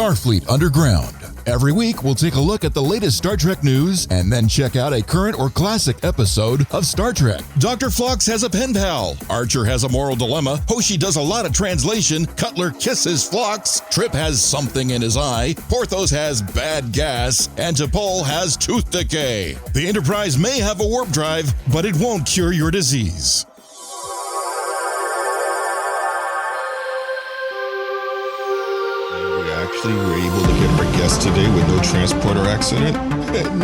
Starfleet Underground. Every week, we'll take a look at the latest Star Trek news and then check out a current or classic episode of Star Trek. Dr. Phlox has a pen pal. Archer has a moral dilemma. Hoshi does a lot of translation. Cutler kisses Phlox. Trip has something in his eye. Porthos has bad gas. And Tribble has tooth decay. The Enterprise may have a warp drive, but it won't cure your disease. We were able to get our guest today with no transporter accident.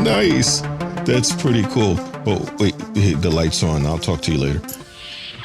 Nice. That's pretty cool. Oh, wait, hey, the light's on. I'll talk to you later.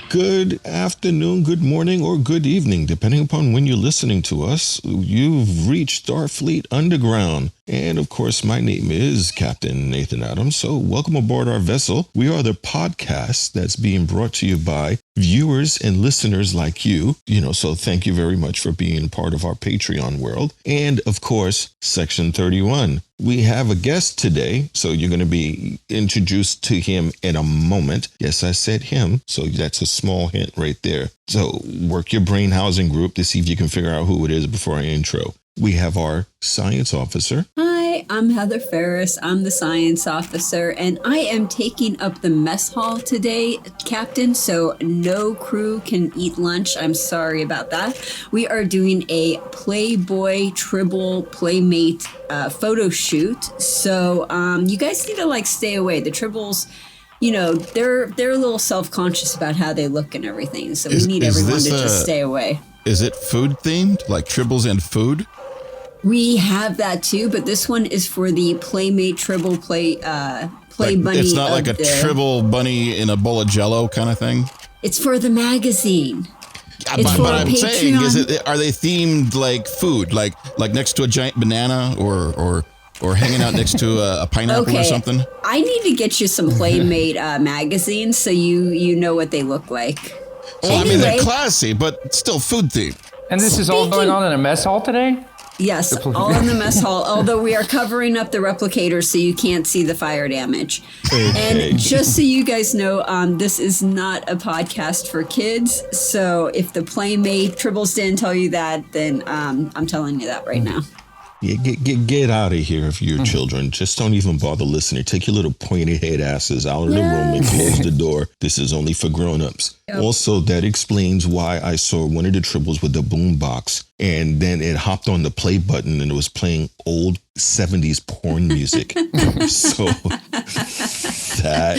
Good afternoon, good morning, or good evening, depending upon when you're listening to us. You've reached Starfleet Underground. And of course, my name is Captain Nathan Adams. So welcome aboard our vessel. We are the podcast that's being brought to you by viewers and listeners like you. So thank you very much for being part of our Patreon world. And of course, Section 31. We have a guest today, so you're going to be introduced to him in a moment. Yes, I said him, so that's a small hint right there. So work your brain housing group to see if you can figure out who it is before I intro. We have our science officer. Hi, I'm Heather Ferris. I'm the science officer, and I am taking up the mess hall today, Captain, so no crew can eat lunch. I'm sorry about that. We are doing a Playboy Tribble Playmate photo shoot, so you guys need to stay away. The Tribbles, they're a little self-conscious about how they look and everything, so we need everyone to just stay away. Is it food themed, like Tribbles and food? We have that too, but this one is for the Playmate Tribble Play Bunny. It's not like a Tribble bunny in a bowl of Jello kind of thing. It's for the magazine. It's for I'm saying, are they themed like food, like next to a giant banana or hanging out next to a pineapple or something? I need to get you some Playmate magazines so you know what they look like. Well, anyway, they're classy, but still food themed. And this is all going on in a mess hall today? Yes, all in the mess hall, although we are covering up the replicators so you can't see the fire damage. And just so you guys know, this is not a podcast for kids. So if the Playmate Tribbles didn't tell you that, then I'm telling you that right now. Yeah, get out of here if you're children. Just don't even bother listening. Take your little pointy head asses out of the room and close the door. This is only for grown-ups. Yep. Also, that explains why I saw one of the Tribbles with the boom box, and then it hopped on the play button and it was playing old 70s porn music. So that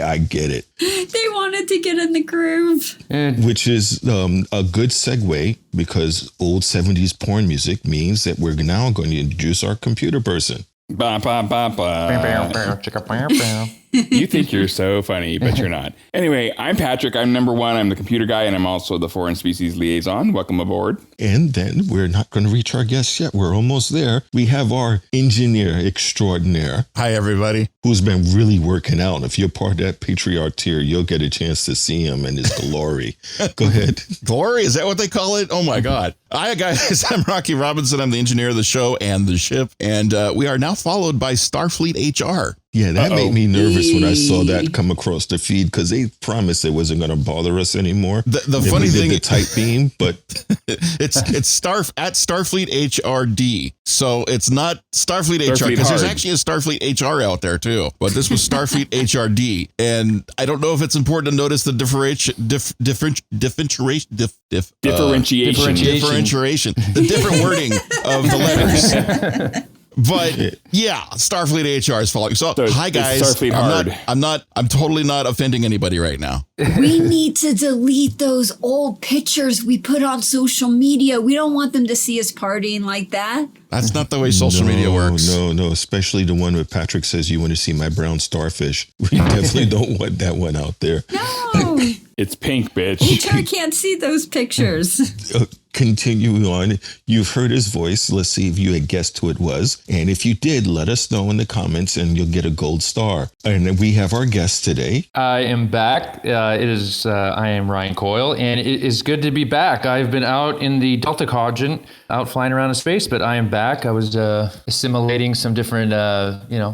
I get it. They wanted to get in the groove. Which is a good segue, because old 70s porn music means that we're now going to introduce our computer person. Ba, ba, ba, ba. You think you're so funny, but you're not. Anyway, I'm Patrick. I'm number one. I'm the computer guy, and I'm also the foreign species liaison. Welcome aboard. And then we're not going to reach our guests yet. We're almost there. We have our engineer extraordinaire. Hi, everybody. Who's been really working out. If you're part of that patriarch tier, you'll get a chance to see him in his glory. Go ahead. Glory? Is that what they call it? Oh, my God. Hi, guys. I'm Rocky Robinson. I'm the engineer of the show and the ship. And we are now followed by Starfleet HR. Yeah, that made me nervous when I saw that come across the feed, because they promised it wasn't going to bother us anymore. The funny thing, the tight beam, but it's at Starfleet HRD, so it's not Starfleet HR, because there's actually a Starfleet HR out there too. But this was Starfleet HRD, and I don't know if it's important to notice the differentiation, the different wording of the letters. But yeah, Starfleet HR is following. So hi guys, I'm totally not offending anybody right now. We need to delete those old pictures we put on social media. We don't want them to see us partying like that. That's not the way social media works. No, especially the one where Patrick says, "You want to see my brown starfish?" We definitely don't want that one out there. No. It's pink, bitch. HR can't see those pictures. Continuing on, you've heard his voice. Let's see if you had guessed who it was. And if you did, let us know in the comments and you'll get a gold star. And we have our guest today. I am back. I am Ryan Coyle, and it is good to be back. I've been out in the Delta Quadrant, out flying around in space, but I am back. I was assimilating some different,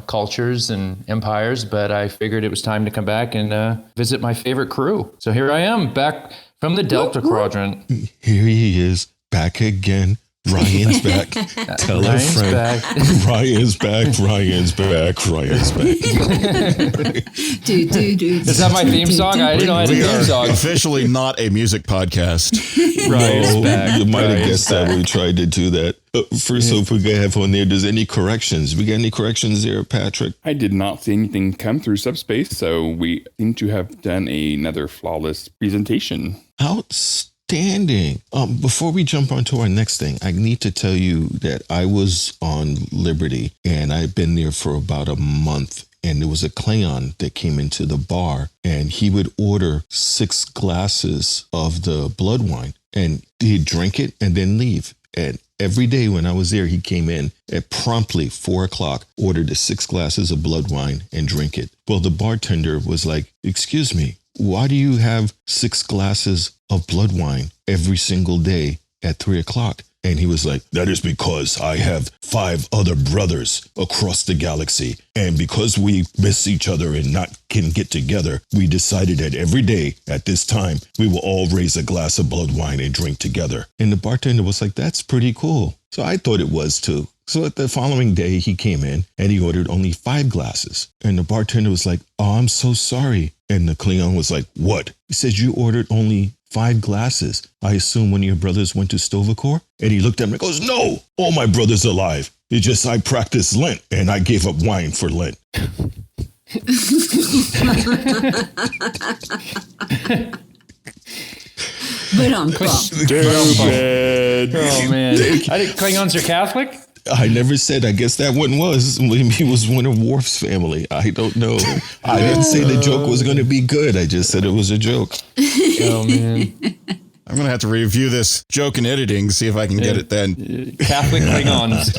cultures and empires, but I figured it was time to come back and visit my favorite crew. So here I am, back from the Delta Quadrant. Here he is, back again Ryan's back. Tell our Ryan's friend. back. Ryan's back. Ryan's back. Ryan's back. Is that my theme song? I didn't know I had a We theme are song. officially not a music podcast. Ryan's No, back. you might have Ryan's guessed that back. we tried to do that. First off, we gotta have on there. Does any corrections? We got any corrections there, Patrick? I did not see anything come through subspace, so we seem to have done another flawless presentation. Outstanding. Before we jump on to our next thing, I need to tell you that I was on Liberty and I've been there for about a month. And there was a Klingon that came into the bar and he would order 6 glasses of the blood wine and he'd drink it and then leave. And every day when I was there, he came in at promptly 4:00, ordered the 6 glasses of blood wine and drink it. Well, the bartender was like, "Excuse me, why do you have 6 glasses of blood wine every single day at 3:00?" And he was like, "That is because I have 5 other brothers across the galaxy. And because we miss each other and not can get together, we decided that every day at this time, we will all raise a glass of blood wine and drink together." And the bartender was like, "That's pretty cool." So I thought it was too. So the following day, he came in and he ordered only 5 glasses. And the bartender was like, "Oh, I'm so sorry." And the Klingon was like, "What?" He said, "You ordered only 5 glasses. I assume one of your brothers went to Stovacor?" And he looked at him and goes, "No, all my brothers are alive. It's just I practiced Lent and I gave up wine for Lent." But Stupid. Oh, man. I think Klingons are Catholic? I never said. I guess that one was. Maybe he was one of Worf's family. I don't know. I didn't say the joke was going to be good. I just said it was a joke. Oh, man. I'm going to have to review this joke in editing, see if I can get it then. Catholic Klingons.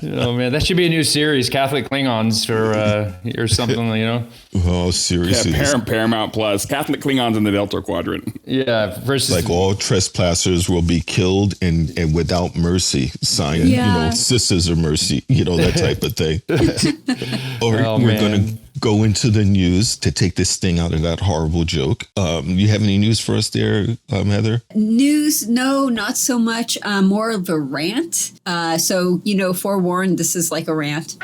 Oh, man. That should be a new series, Catholic Klingons, or something, you know? Oh, seriously. Yeah, Paramount Plus. Catholic Klingons in the Delta Quadrant. Yeah, versus... Like all trespassers will be killed and without mercy. Sign, Sisters of Mercy, that type of thing. All right, we're going to go into the news to take this thing out of that horrible joke. You have any news for us there, Heather? News? No, not so much. More of a rant. So, forewarned, this is like a rant.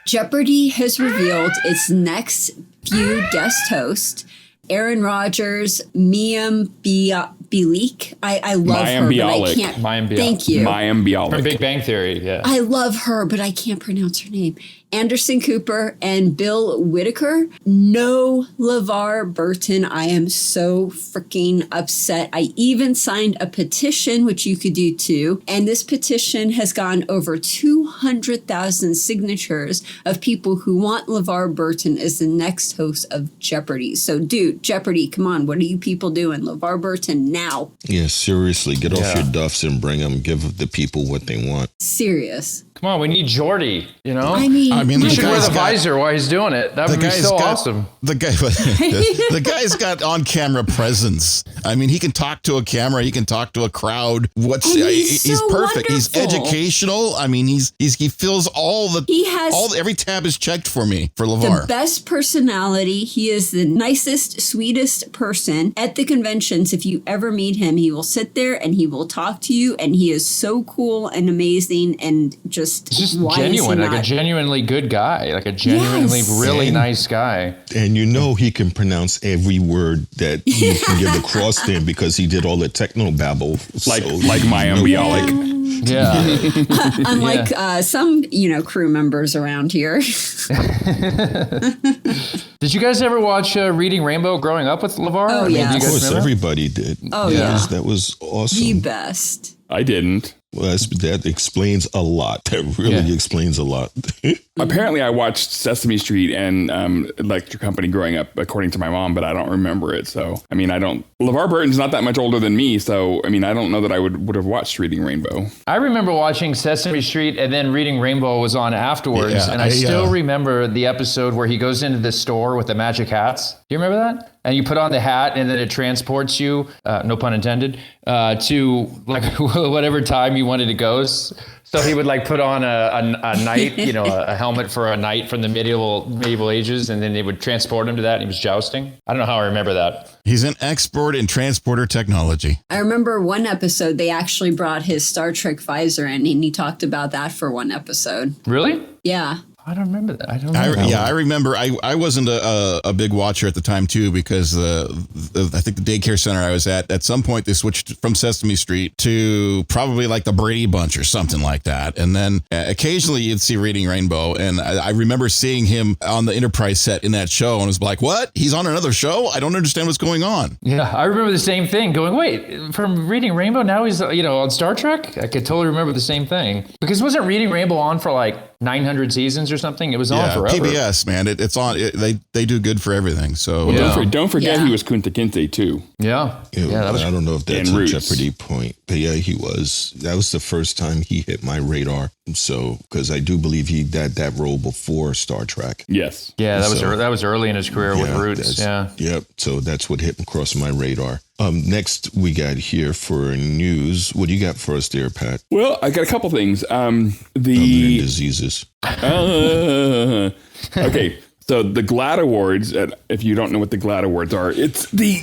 Jeopardy has revealed its next few guest hosts. Aaron Rodgers, Mayim Bialik. I love her, but I can't. Thank you. Mayim Bialik. From Big Bang Theory, yeah. I love her, but I can't pronounce her name. Anderson Cooper and Bill Whitaker. No LeVar Burton. I am so freaking upset. I even signed a petition, which you could do too. And this petition has gone over 200,000 signatures of people who want LeVar Burton as the next host of Jeopardy. So, dude, Jeopardy, come on. What are you people doing? LeVar Burton now. Yeah, seriously. Get off your duffs and bring them. Give the people what they want. Serious. Come on, we need Geordi, I mean, he should wear the visor while he's doing it. That would be so awesome. The guy's got on-camera presence. I mean, he can talk to a camera. He can talk to a crowd. He's so perfect. wonderful. He's educational. I mean, he fills all the every tab is checked for me for LeVar. The best personality. He is the nicest, sweetest person at the conventions. If you ever meet him, he will sit there and he will talk to you, and he is so cool and amazing and just genuine, like a genuinely good guy, like a genuinely really nice guy. And he can pronounce every word that you can give across there because he did all the techno babble. Like Mayim Bialik. Yeah. Unlike some, crew members around here. Did you guys ever watch Reading Rainbow growing up with LeVar? Oh, yeah. Of course, everybody did. Oh, yeah. That was awesome. The best. I didn't. Well, that explains a lot. That really explains a lot. Apparently, I watched Sesame Street and Electric Company growing up, according to my mom, but I don't remember it. So, I mean, LeVar Burton's not that much older than me. So, I mean, I don't know that I would have watched Reading Rainbow. I remember watching Sesame Street and then Reading Rainbow was on afterwards. Yeah, and I still remember the episode where he goes into the store with the magic hats. you remember that? And you put on the hat, and then it transports you, no pun intended, to like whatever time you wanted to go. So he would like put on a knight, a helmet for a knight from the medieval ages, and then they would transport him to that, and he was jousting. I don't know how I remember that. He's an expert in transporter technology. I remember one episode they actually brought his Star Trek visor in, and he talked about that for one episode. Really? Yeah. I don't remember that. I don't know. I remember. I wasn't a big watcher at the time too, because I think the daycare center I was at some point they switched from Sesame Street to probably like the Brady Bunch or something like that, and then occasionally you'd see Reading Rainbow, and I remember seeing him on the Enterprise set in that show, and was like, "What? He's on another show? I don't understand what's going on." Yeah, I remember the same thing. Going, wait, from Reading Rainbow now he's on Star Trek. I could totally remember the same thing, because wasn't Reading Rainbow on for like 900 seasons or something? It was on forever. PBS, man. It's on. They do good for everything. So well, don't forget he was Kunta Kinte too. Yeah. That was. I don't know if that's a Jeopardy point, but yeah, he was. That was the first time he hit my radar. So because I do believe he had that role before Star Trek. Yes. Yeah, that was early in his career with Roots. Yeah. Yep. So that's what hit across my radar. Next we got here for news. What do you got for us there, Pat? Well, I got a couple things. Other than diseases. Okay. So the GLAAD Awards, if you don't know what the GLAAD Awards are, it's the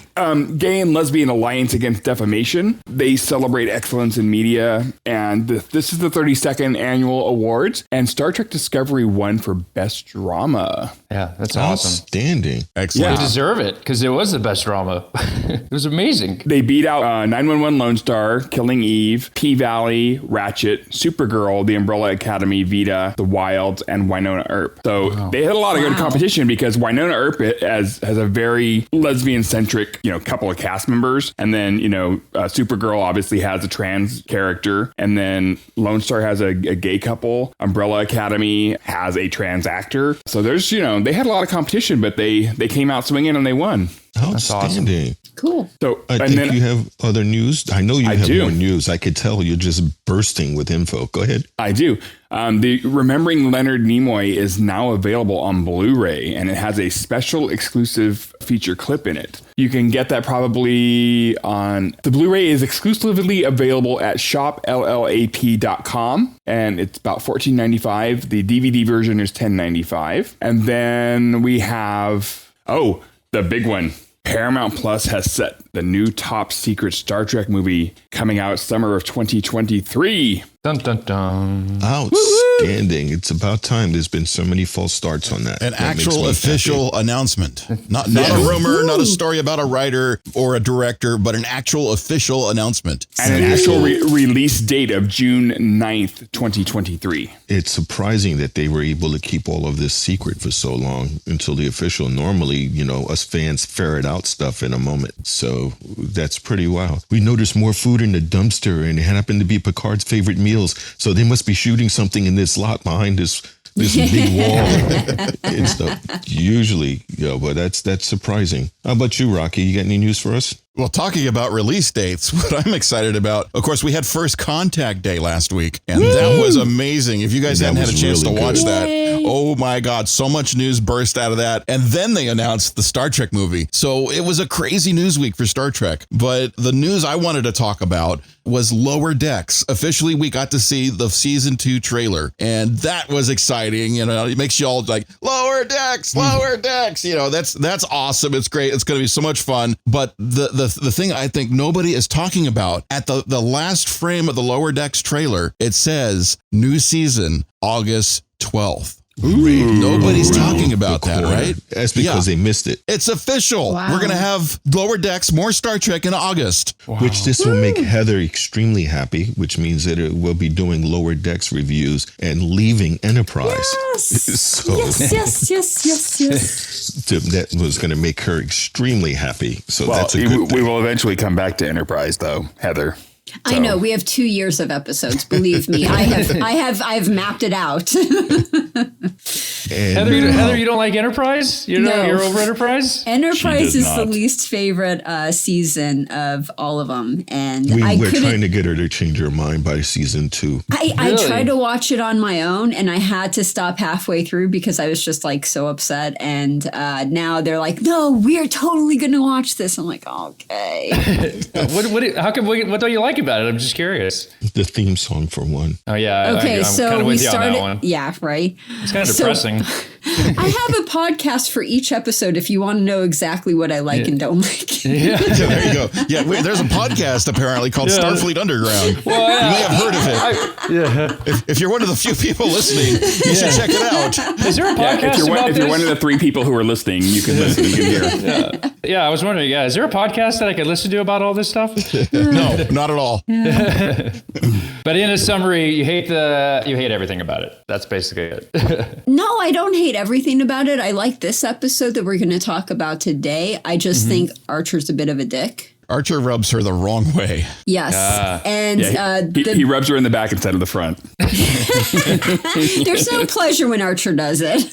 Gay and Lesbian Alliance Against Defamation. They celebrate excellence in media, and this is the 32nd annual awards, and Star Trek Discovery won for Best Drama. Yeah, that's awesome. Outstanding. Excellent. They deserve it, because it was the best drama. It was amazing. They beat out 911 Lone Star, Killing Eve, P-Valley, Ratchet, Supergirl, The Umbrella Academy, Vita, The Wilds, and Winona Earp. So they had a lot of good competition, because Winona Earp has a very lesbian-centric, couple of cast members. And then, Supergirl obviously has a trans character. And then Lone Star has a gay couple. Umbrella Academy has a trans actor. So there's, they had a lot of competition, but they came out swinging and they won. Outstanding. Awesome. Cool. So I think you have other news. I know you have more news. I could tell you're just bursting with info. Go ahead. I do. The Remembering Leonard Nimoy is now available on Blu-ray, and it has a special exclusive feature clip in it. You can get that probably on... The Blu-ray is exclusively available at shoplllap.com, and it's about $14.95. The DVD version is $10.95. And then we have... the big one. Paramount Plus has set the new top secret Star Trek movie coming out summer of 2023. Dun, dun, dun. Outstanding. It's about time. There's been so many false starts on that. An actual official announcement. Not a rumor, not a story about a writer or a director, but an actual official announcement. And an actual release date of June 9th, 2023. It's surprising that they were able to keep all of this secret for so long until the official. Normally, us fans ferret out stuff in a moment. So that's pretty wild. We noticed more food in the dumpster, and it happened to be Picard's favorite meals. So they must be shooting something in this lot behind this big wall and stuff. Usually, but that's surprising. How about you, Rocky? You got any news for us? Well, talking about release dates, what I'm excited about, of course, we had First Contact Day last week, and that was amazing. If you guys hadn't had a chance to watch that, oh my God, so much news burst out of that. And then they announced the Star Trek movie. So it was a crazy news week for Star Trek. But the news I wanted to talk about was Lower Decks. Officially, we got to see the season 2 trailer, and that was exciting. It makes you all like, Lower Decks, Lower Decks. That's awesome. It's great. It's going to be so much fun. But the thing I think nobody is talking about, at the last frame of the Lower Decks trailer, it says new season August 12th. Nobody's talking about that, right? That's because they missed it. It's official. Wow. We're going to have Lower Decks, more Star Trek in August. Wow. Which this will make Heather extremely happy, which means that it will be doing Lower Decks reviews and leaving Enterprise. Yes. Yes. That was going to make her extremely happy. So that's a good thing. We will eventually come back to Enterprise, though, Heather. I know we have 2 years of episodes. Believe me, I've mapped it out. Heather, you don't like Enterprise? You're over Enterprise? Enterprise is the least favorite season of all of them, and we're trying to get her to change her mind by season 2. I tried to watch it on my own, and I had to stop halfway through because I was just like so upset. And now they're like, "No, we're totally going to watch this." I'm like, "Okay." What don't you like about it? I'm just curious. The theme song for one. Oh yeah. Okay, I'm so kind of with we you started. on that one. Yeah, right. It's kind of depressing. I have a podcast for each episode if you want to know exactly what I like and don't like. Yeah, there you go. Yeah, there's a podcast apparently called Starfleet Underground. Well, you may have heard of it. If you're one of the few people listening, you should check it out. Is there a podcast if you're one of the 3 people who are listening, you can listen. You can hear. Yeah, I was wondering. Yeah, is there a podcast that I could listen to about all this stuff? No, not at all. But in a summary, you hate everything about it. That's basically it. No, I don't hate everything about it. I like this episode that we're going to talk about today. I just think Archer's a bit of a dick. Archer rubs her the wrong way. Yes. He rubs her in the back instead of the front. There's no pleasure when Archer does it.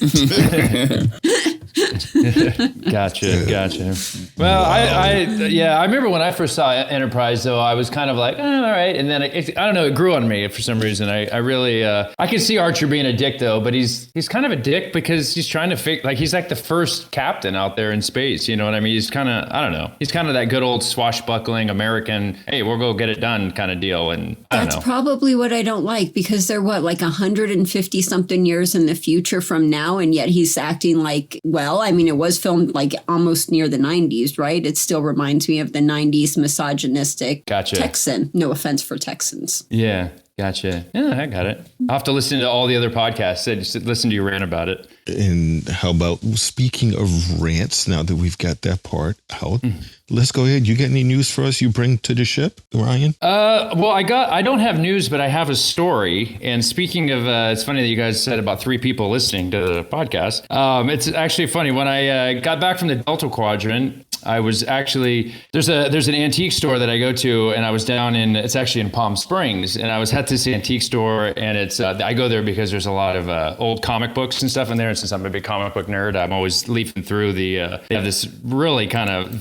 Gotcha. Well, I remember when I first saw Enterprise, though, I was kind of like, all right. And then I don't know, it grew on me for some reason. I really, I can see Archer being a dick though, but he's kind of a dick because he's trying to he's like the first captain out there in space. You know what I mean? He's kind of, I don't know. He's kind of that good old swashbuckling American, hey, we'll go get it done kind of deal. And that's probably what I don't like because they're like 150 something years in the future from now. And yet he's acting like, well, I mean, it was filmed like almost near the 90s, right? It still reminds me of the 90s misogynistic Texan. No offense for Texans. Yeah. Gotcha. Yeah, I got it. I'll have to listen to all the other podcasts. Just listen to you rant about it. And how about, speaking of rants, now that we've got that part out, let's go ahead. You got any news for us you bring to the ship, Ryan? Well, I don't have news, but I have a story. And speaking of, it's funny that you guys said about 3 people listening to the podcast. It's actually funny. When I got back from the Delta Quadrant, I was actually, there's an antique store that I go to, and I was it's actually in Palm Springs, and I was at this antique store, and it's, I go there because there's a lot of old comic books and stuff in there, and since I'm a big comic book nerd, I'm always leafing through they have this really kind of,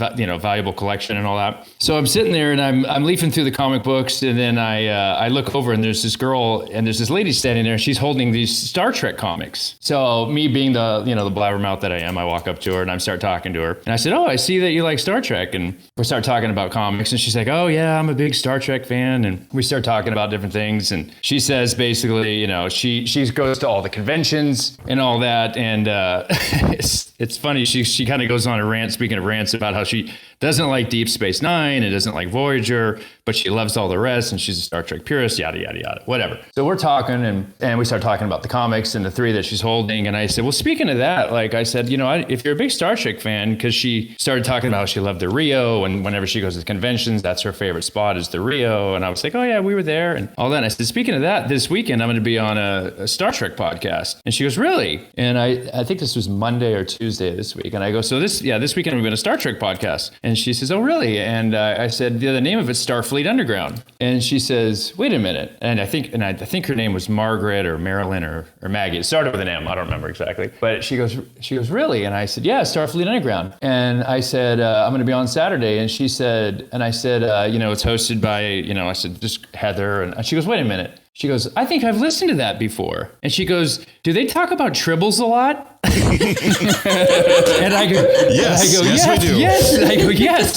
valuable collection and all that. So I'm sitting there, and I'm leafing through the comic books, and then I look over, and there's this girl, and there's this lady standing there, and she's holding these Star Trek comics. So me being the blabbermouth that I am, I walk up to her, and I start talking to her, and I said, "Oh, I see that you like Star Trek," and we start talking about comics, and she's like, "Oh yeah, I'm a big Star Trek fan," and we start talking about different things, and she says basically, she goes to all the conventions and all that, and it's funny, she kind of goes on a rant, speaking of rants, about how she doesn't like Deep Space Nine and doesn't like Voyager, but she loves all the rest, and she's a Star Trek purist, yada, yada, yada, whatever. So we're talking, and we start talking about the comics and the 3 that she's holding, and I said, well, speaking of that, like I said, if you're a big Star Trek fan, because she started talking about how she loved the Rio, and whenever she goes to conventions, that's her favorite spot is the Rio, and I was like, oh yeah, we were there, and all that, and I said, speaking of that, this weekend, I'm going to be on a Star Trek podcast, and she goes, really? And I think this was Monday or Tuesday this week, and I go, so this weekend we're going to Star Trek podcast, and she says, oh really? And I said, the name of it's Starfleet Underground. And she says, wait a minute. And I think her name was Margaret or Marilyn or Maggie. It started with an M. I don't remember exactly. But she goes, really? And I said, yeah, Starfleet Underground. And I said, I'm going to be on Saturday. And she said, it's hosted by, I said, just Heather. And she goes, wait a minute. She goes, I think I've listened to that before. And she goes, do they talk about Tribbles a lot? And I go, yes, we do. Yes. And I go, yes,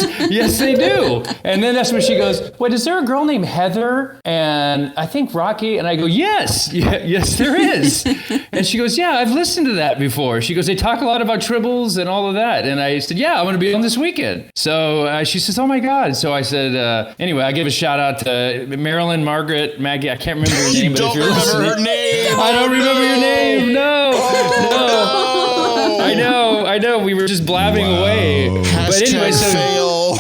they do. And then that's when she goes, wait, is there a girl named Heather? And I think Rocky. And I go, yes, there is. And she goes, yeah, I've listened to that before. She goes, they talk a lot about Tribbles and all of that. And I said, yeah, I'm going to be on this weekend. So she says, oh my God. So I said, anyway, I gave a shout out to Marilyn, Margaret, Maggie. I can't remember her name. You don't remember her name. I don't remember your name. No. I know. We were just blabbing away. But anyway, fail.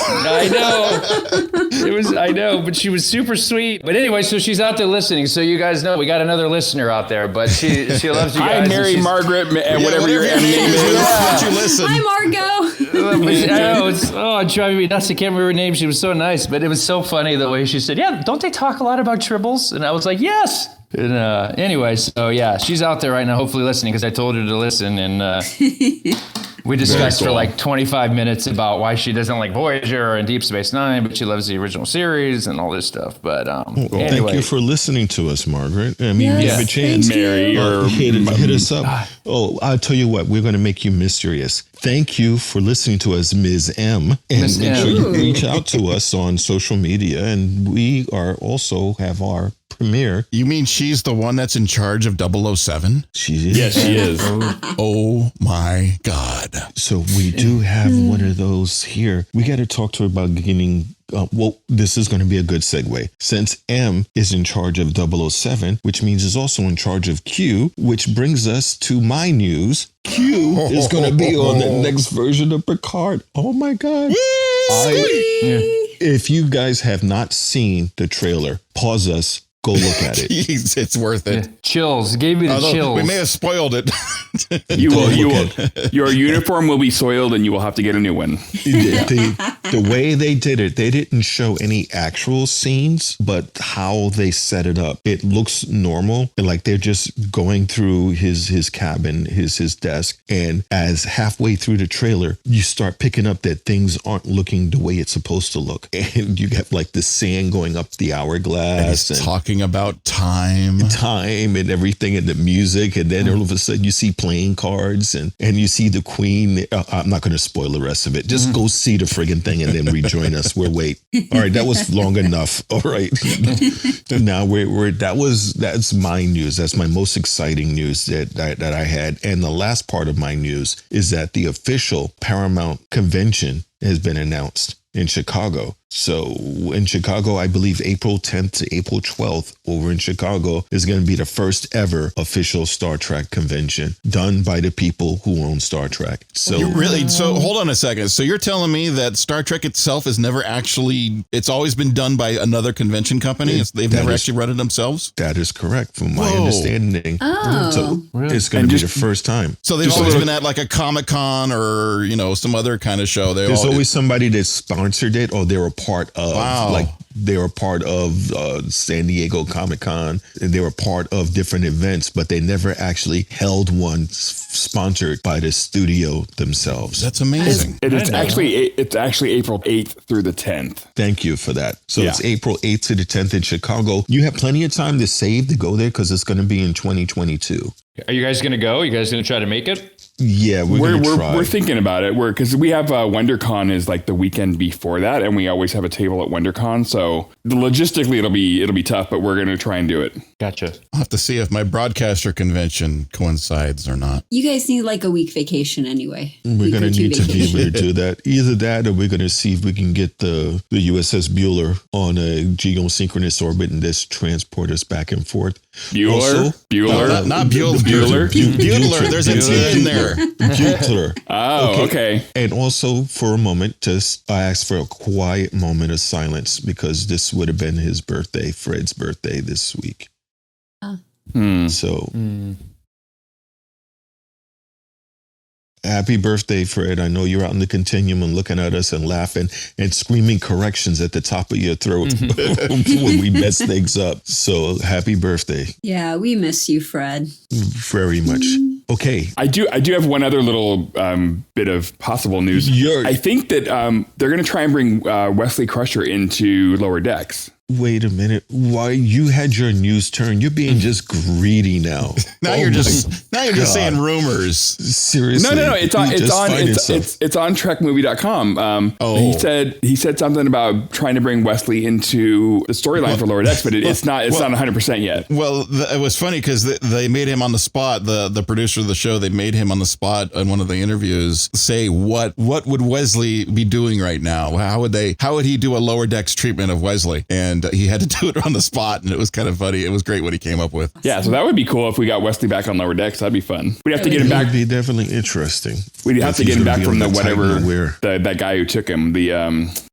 I know, but she was super sweet. But anyway, so she's out there listening. So you guys know we got another listener out there, but she loves you guys. Hi, Mary Margaret, and whatever your name is. You listen. Hi, Margot. know, it's driving me nuts. I can't remember her name. She was so nice, but it was so funny the way she said, "Yeah, don't they talk a lot about Tribbles?" And I was like, "Yes." And anyway, so yeah, she's out there right now, hopefully listening, because I told her to listen, and we discussed for like 25 minutes about why she doesn't like Voyager and Deep Space Nine, but she loves the original series and all this stuff. But anyway. Thank you for listening to us, Margaret. I mean, you have a chance. Mary, or hit us up. Oh, I'll tell you what, we're going to make you mysterious. Thank you for listening to us, Ms. M. And Ms. make M. sure you reach out to us on social media. And we are also have our premiere. You mean she's the one that's in charge of 007? She is. Yes, she is. Oh my God. So we do have one of those here. We got to talk to her about getting. Well, this is going to be a good segue. Since M is in charge of 007, which means is also in charge of Q, which brings us to my news. Q is going to be on the next version of Picard. Oh my God. If you guys have not seen the trailer, pause us. Go look at it. Jeez, it's worth it. Yeah. Chills. Gave me the chills. We may have spoiled it. You will. Your uniform will be soiled, and you will have to get a new one. The way they did it, they didn't show any actual scenes, but how they set it up, it looks normal, and like they're just going through his cabin, his desk, and as halfway through the trailer, you start picking up that things aren't looking the way it's supposed to look, and you get like the sand going up the hourglass, and talking about time and everything, and the music, and then all of a sudden you see playing cards, and you see the Queen. I'm not going to spoil the rest of it. Just go see the friggin' thing and then rejoin us. We'll wait. All right, that was long enough. All right, now that's my news. That's my most exciting news that I had. And the last part of my news is that the official Paramount convention has been announced in Chicago. So in Chicago, I believe April 10th to April 12th over in Chicago is going to be the first ever official Star Trek convention done by the people who own Star Trek. So so hold on a second. So you're telling me that Star Trek itself is never actually, it's always been done by another convention company? They've never actually run it themselves? That is correct from my understanding. Oh. So it's going to be the first time. So they've always been at like a Comic-Con or, some other kind of show. There's always somebody that sponsored it, or they were part of, like they were part of San Diego Comic-Con, and they were part of different events, but they never actually held one sponsored by the studio themselves. That's amazing. It's actually April 8th through the 10th. Thank you for that. So it's April 8th to the 10th in Chicago. You have plenty of time to save to go there because it's going to be in 2022. Are you guys going to go? Are you guys going to try to make it? Yeah, we're thinking about it. Because we have WonderCon is like the weekend before that, and we always have a table at WonderCon. So logistically, it'll be tough, but we're going to try and do it. Gotcha. I'll have to see if my broadcaster convention coincides or not. You guys need like a week vacation anyway. We're going to need to be able to do that. Either that, or we're going to see if we can get the USS Beutler on a geosynchronous orbit and just transport us back and forth. Bueller? Not Bueller. Beutler. There's a T in there. Beutler. Oh, okay. And also, for a moment, I asked for a quiet moment of silence because this would have been his birthday, Fred's birthday this week. So, happy birthday, Fred. I know you're out in the continuum and looking at us and laughing and screaming corrections at the top of your throat when we mess things up. So happy birthday. Yeah, we miss you, Fred. Very much. Okay. I do have one other little bit of possible news. I think that they're going to try and bring Wesley Crusher into Lower Decks. Wait a minute. Why you had your news turn? You're being just greedy now. You're just saying rumors. Seriously. No. It's on trekmovie.com. He said something about trying to bring Wesley into the storyline for Lower Decks, but it's not 100% yet. Well, it was funny because they made him on the spot. The producer of the show, they made him on the spot in one of the interviews say what would Wesley be doing right now? How would he do a Lower Decks treatment of Wesley? And he had to do it on the spot, and it was kind of funny. It was great what he came up with. Yeah, so that would be cool if we got Wesley back on Lower Decks. That'd be fun. We'd have to get him back. That'd be definitely interesting. We'd have to get him back from that guy who took him. The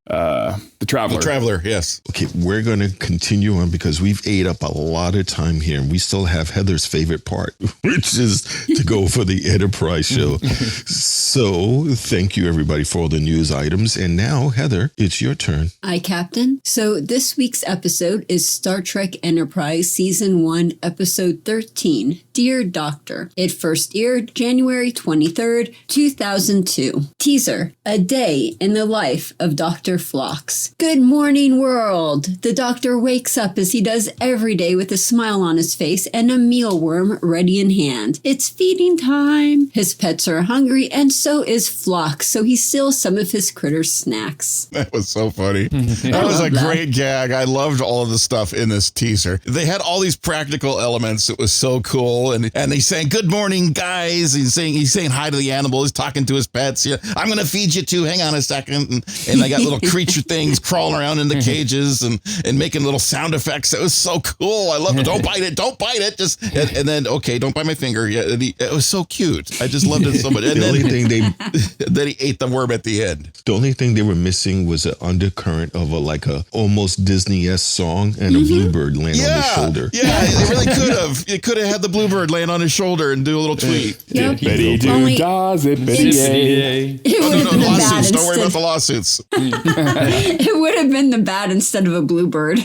the Traveler. The Traveler, yes. Okay, we're going to continue on because we've ate up a lot of time here, and we still have Heather's favorite part, which is to go for the Enterprise show. So thank you, everybody, for all the news items. And now, Heather, it's your turn. Aye, Captain. So this week's episode is Star Trek Enterprise Season 1, Episode 13, Dear Doctor. It first aired January 23rd, 2002. Teaser, a day in the life of Dr. Phlox. Good morning, world. The Doctor wakes up as he does every day with a smile on his face and a mealworm ready in hand. It's feeding time. His pets are hungry, and so is Phlox, so he steals some of his critters' snacks. That was so funny. That was a great gag. I loved all of the stuff in this teaser. They had all these practical elements. It was so cool. And he's saying, good morning, guys. He's saying hi to the animal. He's talking to his pets. Yeah, I'm going to feed you too. Hang on a second. And they got little creature things crawling around in the cages and making little sound effects. It was so cool. I love it. Don't bite it. Don't bite it. Just and then, okay, don't bite my finger. Yeah, it was so cute. I just loved it so much. And The only thing then he ate the worm at the end. The only thing they were missing was an undercurrent of a almost Disney-esque song and a bluebird land on his shoulder. Yeah, they really could have. It could have had the bluebird land on his shoulder and do a little tweet. Yep. Betty do does it, Betty A. No, lawsuits. Don't worry about the lawsuits. It would have been the bat instead of a bluebird.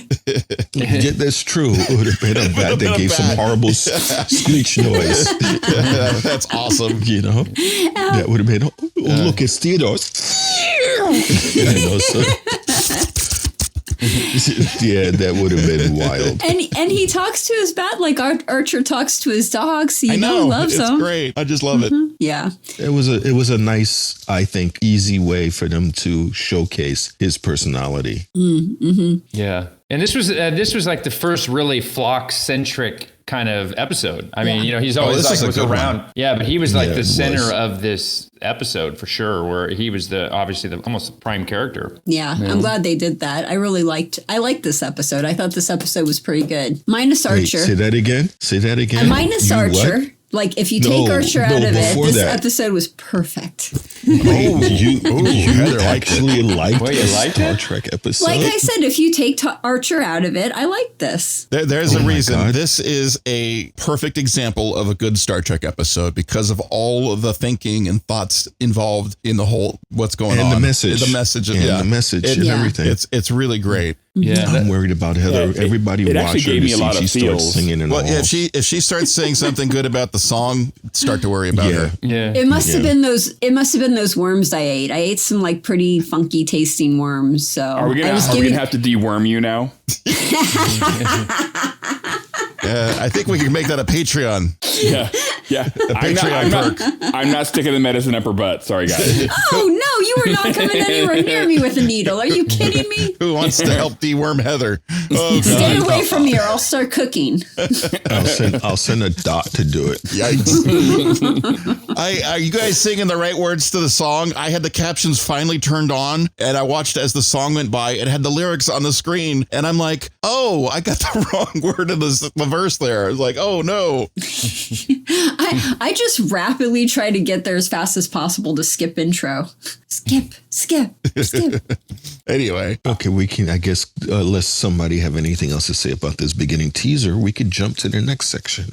Yeah, that's true. It would have been a bat that gave some horrible screech noise. Yeah, that's awesome. You know, that would have been, look, it's Theodore. Yeah, that would have been wild. And he talks to his bat like Archer talks to his dogs. So I know, he loves it's them. great. I just love it. Yeah. It was a nice, I think, easy way for them to showcase his personality. Yeah. And this was like the first really Phlox-centric kind of episode. I mean, he's always this is a was good around. one. Yeah, but he was like Yeah, the it center was. of this episode for sure, where he was obviously almost the prime character. Yeah, I'm glad they did that. I liked this episode. I thought this episode was pretty good. Minus Wait, Archer. say that again? Say that again? Minus You Archer. what? Like, if you take Archer out of it, before this that. episode was perfect. Wait, you Heather liked actually liked Wait, you a liked Star it? Trek episode? Like I said, if you take Archer out of it, I like this. There's a my reason. God. This is a perfect example of a good Star Trek episode because of all of the thinking and thoughts involved in the whole what's going on. and the message. The message. And the message and Yeah. everything. It's really great. Yeah. I'm worried about Heather. Yeah, Everybody it watch actually her gave to me a see lot she of starts feels. singing and Well, all. yeah, if she starts saying something good about the song, start to worry about her. Yeah. It must have Yeah. been those worms I ate. I ate some like pretty funky tasting worms. So Are we gonna have to deworm you now? I think we can make that a Patreon. Yeah. Patreon I'm not sticking the medicine up her butt. Sorry, guys. Oh no, you were not coming anywhere near me with a needle. Are you kidding me? Who wants to help deworm Heather? Oh, Stay God. away from me or I'll start cooking. I'll send a dot to do it. Yikes. Are you guys singing the right words to the song? I had the captions finally turned on and I watched as the song went by. It had the lyrics on the screen and I'm like, oh, I got the wrong word in the verse there. I was like, oh no. I just rapidly try to get there as fast as possible to skip intro. Skip. Anyway. Okay, we can, I guess, unless somebody have anything else to say about this beginning teaser, we could jump to the next section.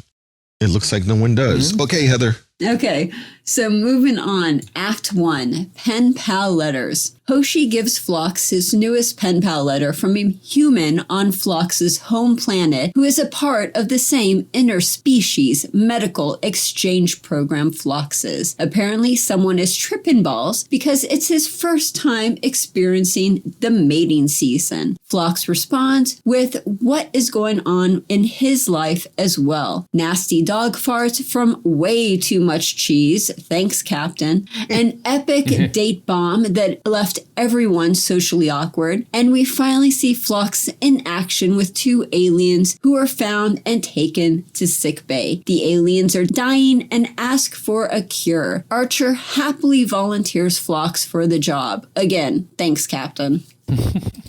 It looks like no one does. Okay, Heather. Okay, so moving on. Act 1, Pen Pal Letters. Hoshi gives Phlox his newest pen pal letter from a human on Phlox's home planet who is a part of the same interspecies medical exchange program Phlox is. Apparently, someone is tripping balls because it's his first time experiencing the mating season. Phlox responds with what is going on in his life as well. Nasty dog farts from way too much cheese, thanks Captain, an epic date bomb that left everyone socially awkward, and we finally see Phlox in action with two aliens who are found and taken to sickbay. The aliens are dying and ask for a cure. Archer happily volunteers Phlox for the job. Again, thanks Captain.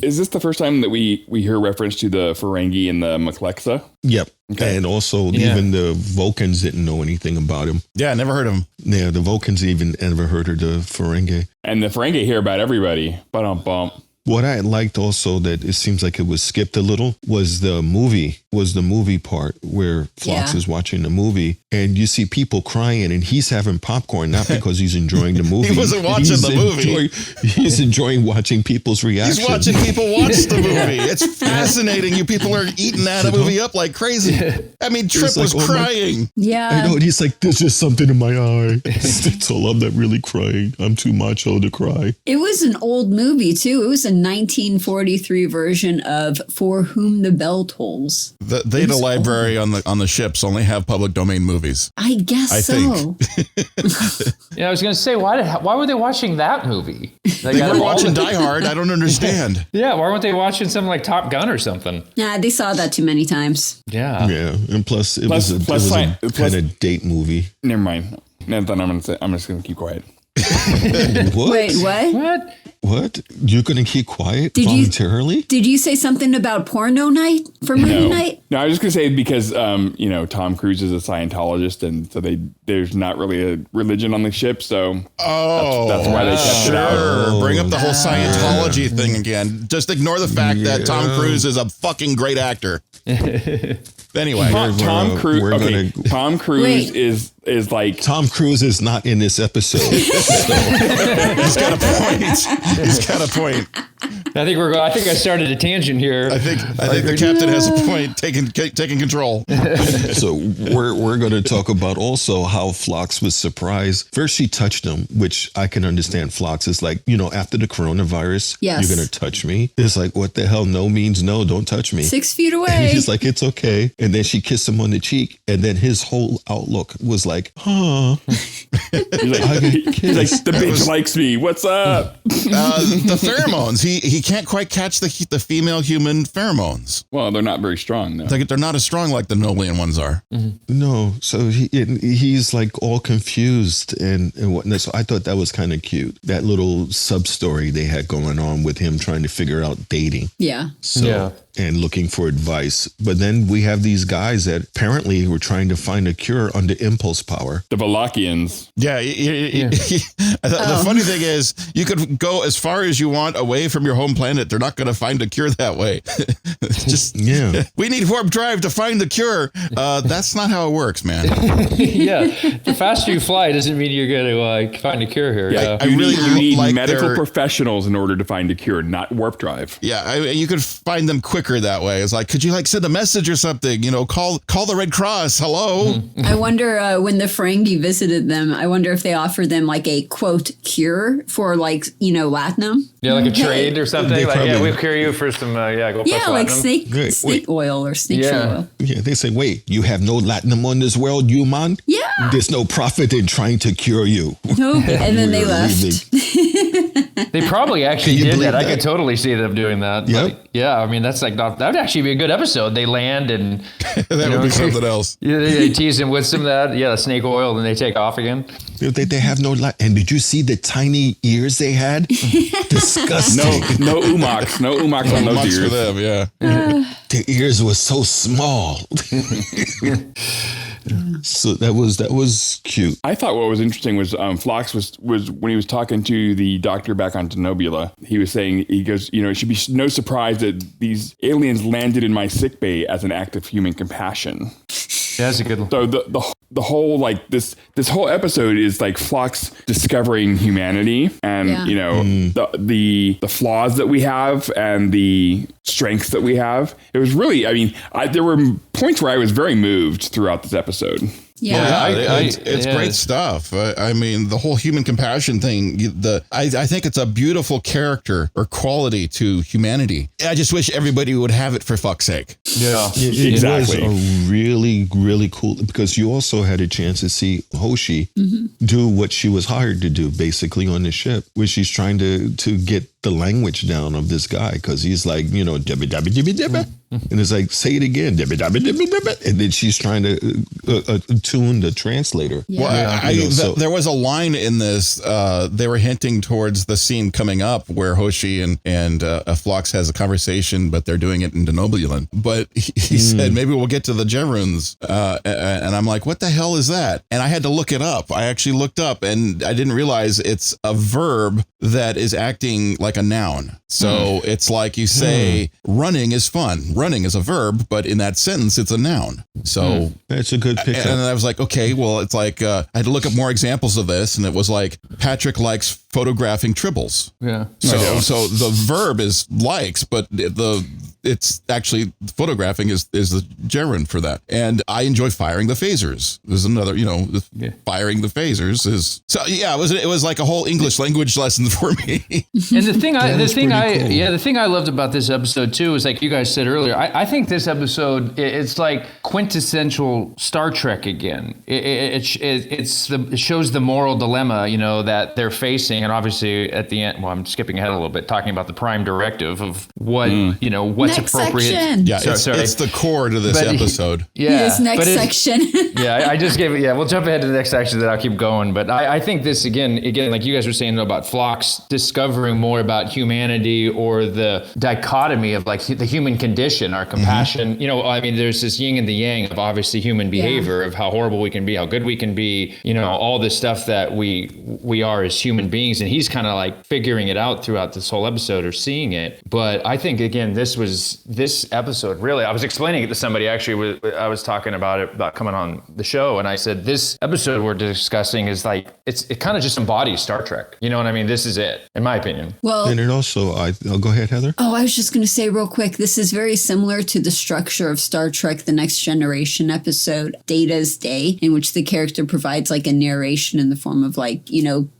Is this the first time that we hear reference to the Ferengi and the Maclexa? Yep. Okay. And also, even the Vulcans didn't know anything about him. Yeah, I never heard of him. Yeah, the Vulcans even never heard of the Ferengi. And the Ferengi hear about everybody. Bump. What I liked also that it seems like it was skipped a little was the movie part where Phlox is watching the movie and you see people crying and he's having popcorn, not because he's enjoying the movie. He wasn't watching the movie. He's enjoying watching people's reactions. He's watching people watch the movie. It's fascinating. You people are eating that movie up like crazy. I mean, Trip was crying. Yeah. I know. And he's like, there's just something in my eye. So I'm not really crying. I'm too macho to cry. It was an old movie, too. It was a 1943 version of For Whom the Bell Tolls. The data library on the ships only have public domain movies. I guess so. Yeah, I was going to say, why were they watching that movie? They were watching Die Hard. I don't understand. Yeah, why weren't they watching something like Top Gun or something? Nah, they saw that too many times. Yeah. Yeah, and plus it was a kind of date movie. Never mind. Then I'm just gonna keep quiet. What? Wait, what? What? You're going to keep quiet voluntarily? Did you say something about porno night for movie night? No, I was just going to say because, Tom Cruise is a Scientologist, and so there's not really a religion on the ship, so that's why they kept it out. Bring up the whole Scientology thing again. Just ignore the fact that Tom Cruise is a fucking great actor. Anyway, Tom Cruise. Tom Cruise is like Tom Cruise is not in this episode. He's got a point. He's got a point. I think I started a tangent here. I think the captain has a point. Taking control. So we're going to talk about also how Phlox was surprised. First, she touched him, which I can understand. Phlox is like, after the coronavirus, you're going to touch me. It's like, what the hell? No means no. Don't touch me. 6 feet away. And he's like, it's okay. And then she kissed him on the cheek, and then his whole outlook was like, huh. He's like, the bitch likes me. What's up? The pheromones. He can't quite catch the female human pheromones. Well, they're not very strong. No. They're not as strong like the Denobulan ones are. Mm-hmm. No, so he's like all confused and whatnot. So I thought that was kind of cute. That little sub story they had going on with him trying to figure out dating. Yeah. And looking for advice. But then we have these guys that apparently were trying to find a cure under impulse power. The Valakians. Yeah. The funny thing is, you could go as far as you want away from your home planet. They're not going to find a cure that way. We need warp drive to find the cure. That's not how it works, man. The faster you fly doesn't mean you're going to find a cure here. Yeah. You need like medical professionals in order to find a cure, not warp drive. Yeah, you could find them quicker that way. It's like, could you send a message or something? Call the Red Cross. Hello. I wonder when the Ferengi visited them, I wonder if they offered them like a quote cure for latinum. Yeah, like a trade or something. We'll cure you for some. Go plus like latinum. snake oil or snake oil. Yeah, they say, wait, you have no latinum on this world, you man? Yeah. There's no profit in trying to cure you. Nope. And then they left. They probably actually did that. I could totally see them doing that. Yep. I mean, that's like that would actually be a good episode. They land and that would be something else. They tease him with some of that. Yeah, the snake oil, and they take off again. They have no light. And did you see the tiny ears they had? Disgusting. No umaks. No umaks on those ears. For them, yeah. Their ears were so small. So that was cute. I thought what was interesting was Phlox was when he was talking to the doctor back on Denobula, he was saying, he goes, it should be no surprise that these aliens landed in my sickbay as an act of human compassion. Yeah, that's a good one. So the whole this whole episode is like Phlox discovering humanity and the flaws that we have and the strengths that we have. It was really, there were points where I was very moved throughout this episode. It's great stuff. The whole human compassion thing, I think it's a beautiful character or quality to humanity. I just wish everybody would have it for fuck's sake. Yeah, exactly. It was a really, really cool, because you also had a chance to see Hoshi do what she was hired to do, basically on the ship, where she's trying to get the language down of this guy, because he's like, dibby dabby dibby dibby. And it's like, say it again, dibby dabby dibby dibby. And then she's trying to tune the translator. There was a line in this, they were hinting towards the scene coming up where Hoshi and Phlox has a conversation, but they're doing it in Denobulan. But he said, maybe we'll get to the Jerunds. And I'm like, what the hell is that? And I had to look it up. I actually looked up, and I didn't realize it's a verb that is acting like like a noun. So it's like you say, running is fun. Running is a verb, but in that sentence, it's a noun. So That's a good pickup. and I was like, okay, well, it's like, I had to look up more examples of this. And it was like, Patrick likes photographing tribbles. Yeah. So the verb is likes, but it's actually photographing is the gerund for that. And I enjoy firing the phasers. There's another, firing the phasers is so it was like a whole English language lesson for me. And the thing I loved about this episode too is like you guys said earlier. I think this episode it's like quintessential Star Trek again. It shows the moral dilemma that they're facing, and obviously at the end. Well, I'm skipping ahead a little bit, talking about the prime directive of what what's next appropriate. Section. Yeah, it's the core to this episode. Yes, next section. I just gave it. Yeah, we'll jump ahead to the next section, then I'll keep going. But I think this again, like you guys were saying about Phlox discovering more about humanity or the dichotomy of like the human condition, our compassion. There's this yin and the yang of obviously human behavior of how horrible we can be, how good we can be. All this stuff that we are as human beings, and he's kind of like figuring it out throughout this whole episode or seeing it. But I think again, this episode really. I was explaining it to somebody actually. I was talking about it about coming on the show, and I said this episode we're discussing is like it kind of just embodies Star Trek. You know what I mean? This is it, in my opinion. Well, and it also, I'll go ahead, Heather. Oh, I was just going to say real quick, this is very similar to the structure of Star Trek: The Next Generation episode, Data's Day, in which the character provides like a narration in the form of like,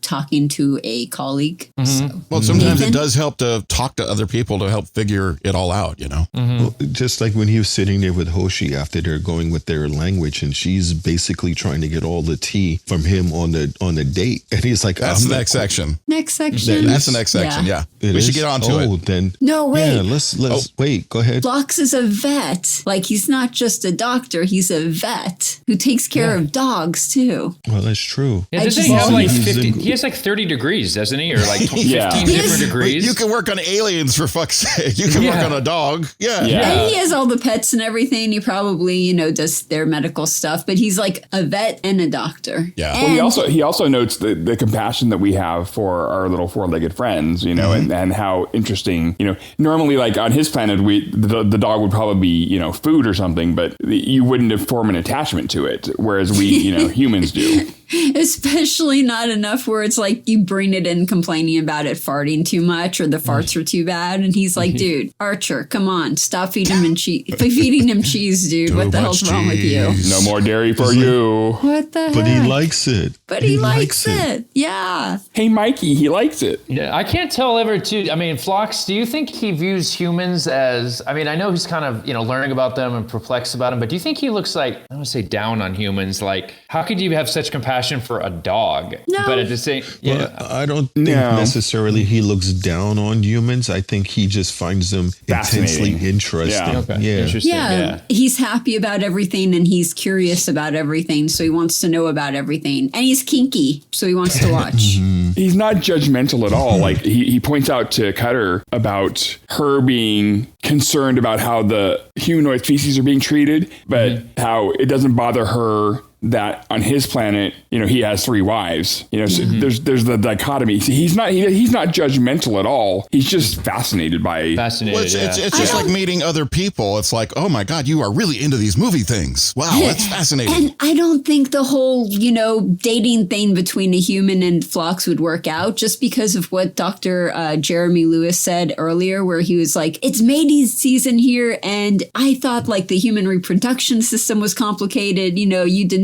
talking to a colleague. So, well, sometimes it does help to talk to other people to help figure it all out, Well, just like when he was sitting there with Hoshi after they're going with their language, and she's basically trying to get all the tea from him on the date, and he's like, That's the next section. Next section. That's the next section. Yeah. We should get on to it. Then. No, wait. Yeah, let's wait. Go ahead. Phlox is a vet. Like, he's not just a doctor. He's a vet who takes care of dogs too. Well, that's true. Yeah, doesn't he have like 50? He has like 30 degrees, doesn't he? Or like 15 different degrees. You can work on aliens for fuck's sake. You can work on a dog. Yeah. And he has all the pets and everything. He probably, does their medical stuff, but he's like a vet and a doctor. Yeah. Well, he also notes the compassion that we have for our little four-legged friends, and how interesting, normally like on his planet, the dog would probably be, food or something, but you wouldn't have formed an attachment to it. Whereas we, humans do. Especially not enough where it's like you bring it in complaining about it farting too much or the farts are too bad. And he's like, dude, Archer, come on, stop feeding him cheese, dude. What the hell's wrong with you? No more dairy for you. What the heck? But he likes it. But he likes it. Yeah. Hey, Mikey, he likes it. Yeah, I can't tell ever too. I mean, Phlox, do you think he views humans as, I know he's kind of, learning about them and perplexed about them, but do you think he looks like, I don't want to say down on humans, like how could you have such compassion for a dog? No. But at the same, Well, I don't think necessarily he looks down on humans. I think he just finds them intensely interesting. Yeah. Okay. Interesting. Yeah, he's happy about everything and he's curious about everything, so he wants to know about everything. And he's kinky, so he wants to watch. He's not judgmental at all. Like he points out to Cutler about her being concerned about how the humanoid species are being treated, but how it doesn't bother her that on his planet, he has 3 wives. So there's the dichotomy. See, he's not judgmental at all. He's just fascinated by. Well, it's just like meeting other people. It's like, oh my God, you are really into these movie things. Wow, that's fascinating. And I don't think the whole, dating thing between a human and Phlox would work out just because of what Dr. Jeremy Lewis said earlier, where he was like, it's mating season here. And I thought like the human reproduction system was complicated. You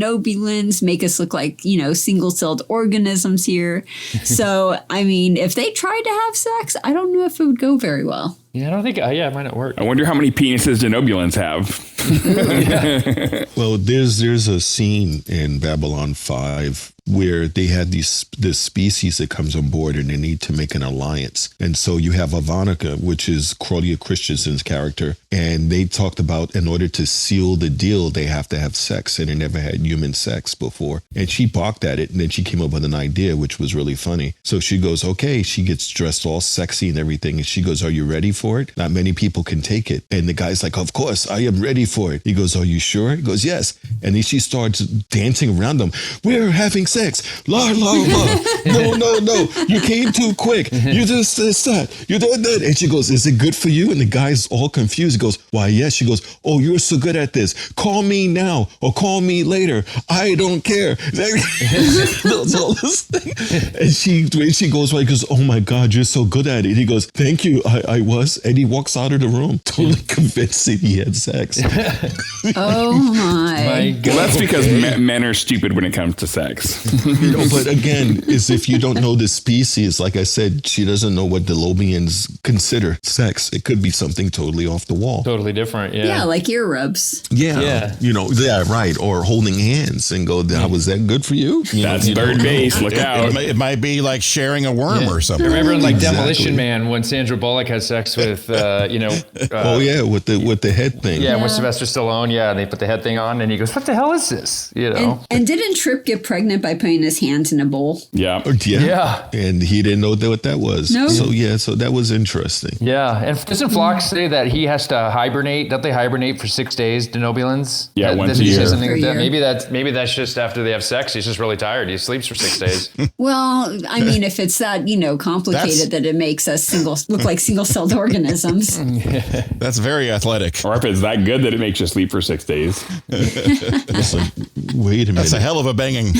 Denobulans make us look like, single-celled organisms here. So, if they tried to have sex, I don't know if it would go very well. Yeah, I don't think, it might not work. I wonder how many penises Denobulans have. Well, there's a scene in Babylon 5 where they had this species that comes on board and they need to make an alliance. And so you have Ivanica, which is Claudia Christensen's character, and they talked about in order to seal the deal, they have to have sex, and they never had human sex before. And she balked at it, and then she came up with an idea, which was really funny. So she goes, okay, she gets dressed all sexy and everything, and she goes, are you ready for it? Not many people can take it. And the guy's like, of course, I am ready for it. He goes, are you sure? He goes, yes. And then she starts dancing around them. We're having sex. sex. La. No. You came too quick. You just this, that. You did that. And she goes, is it good for you? And the guy's all confused. He goes, why, yes. She goes, oh, you're so good at this. Call me now or call me later. I don't care. All this thing. And she goes, right, goes, oh my God, you're so good at it. He goes, thank you. I was. And he walks out of the room, totally convinced that he had sex. Oh my God. Well, that's because men are stupid when it comes to sex. But again, is if you don't know the species, like I said, she doesn't know what Denobulan consider sex. It could be something totally off the wall. Totally different. Yeah. Yeah, like ear rubs. Yeah. Right. Or holding hands and go, was that good for you? That's third base. Look out. It might be like sharing a worm or something. Remember in Demolition Man when Sandra Bullock had sex with, with the head thing. Yeah, with Sylvester Stallone. Yeah, they put the head thing on, and he goes, "What the hell is this?" And didn't Trip get pregnant by putting his hands in a bowl? Yeah. And he didn't know what that was. No. So that was interesting. Yeah, and doesn't Phlox say that he has to hibernate? That they hibernate for 6 days, Denobulans? Yeah, once a a year. Something like that? year. Maybe that's just after they have sex. He's just really tired. He sleeps for 6 days. Well, I mean, if it's that, complicated that it makes us look like single-celled organisms. That's very athletic. Or if it's that good that it makes you sleep for 6 days. It's like, wait a minute. That's a hell of a banging.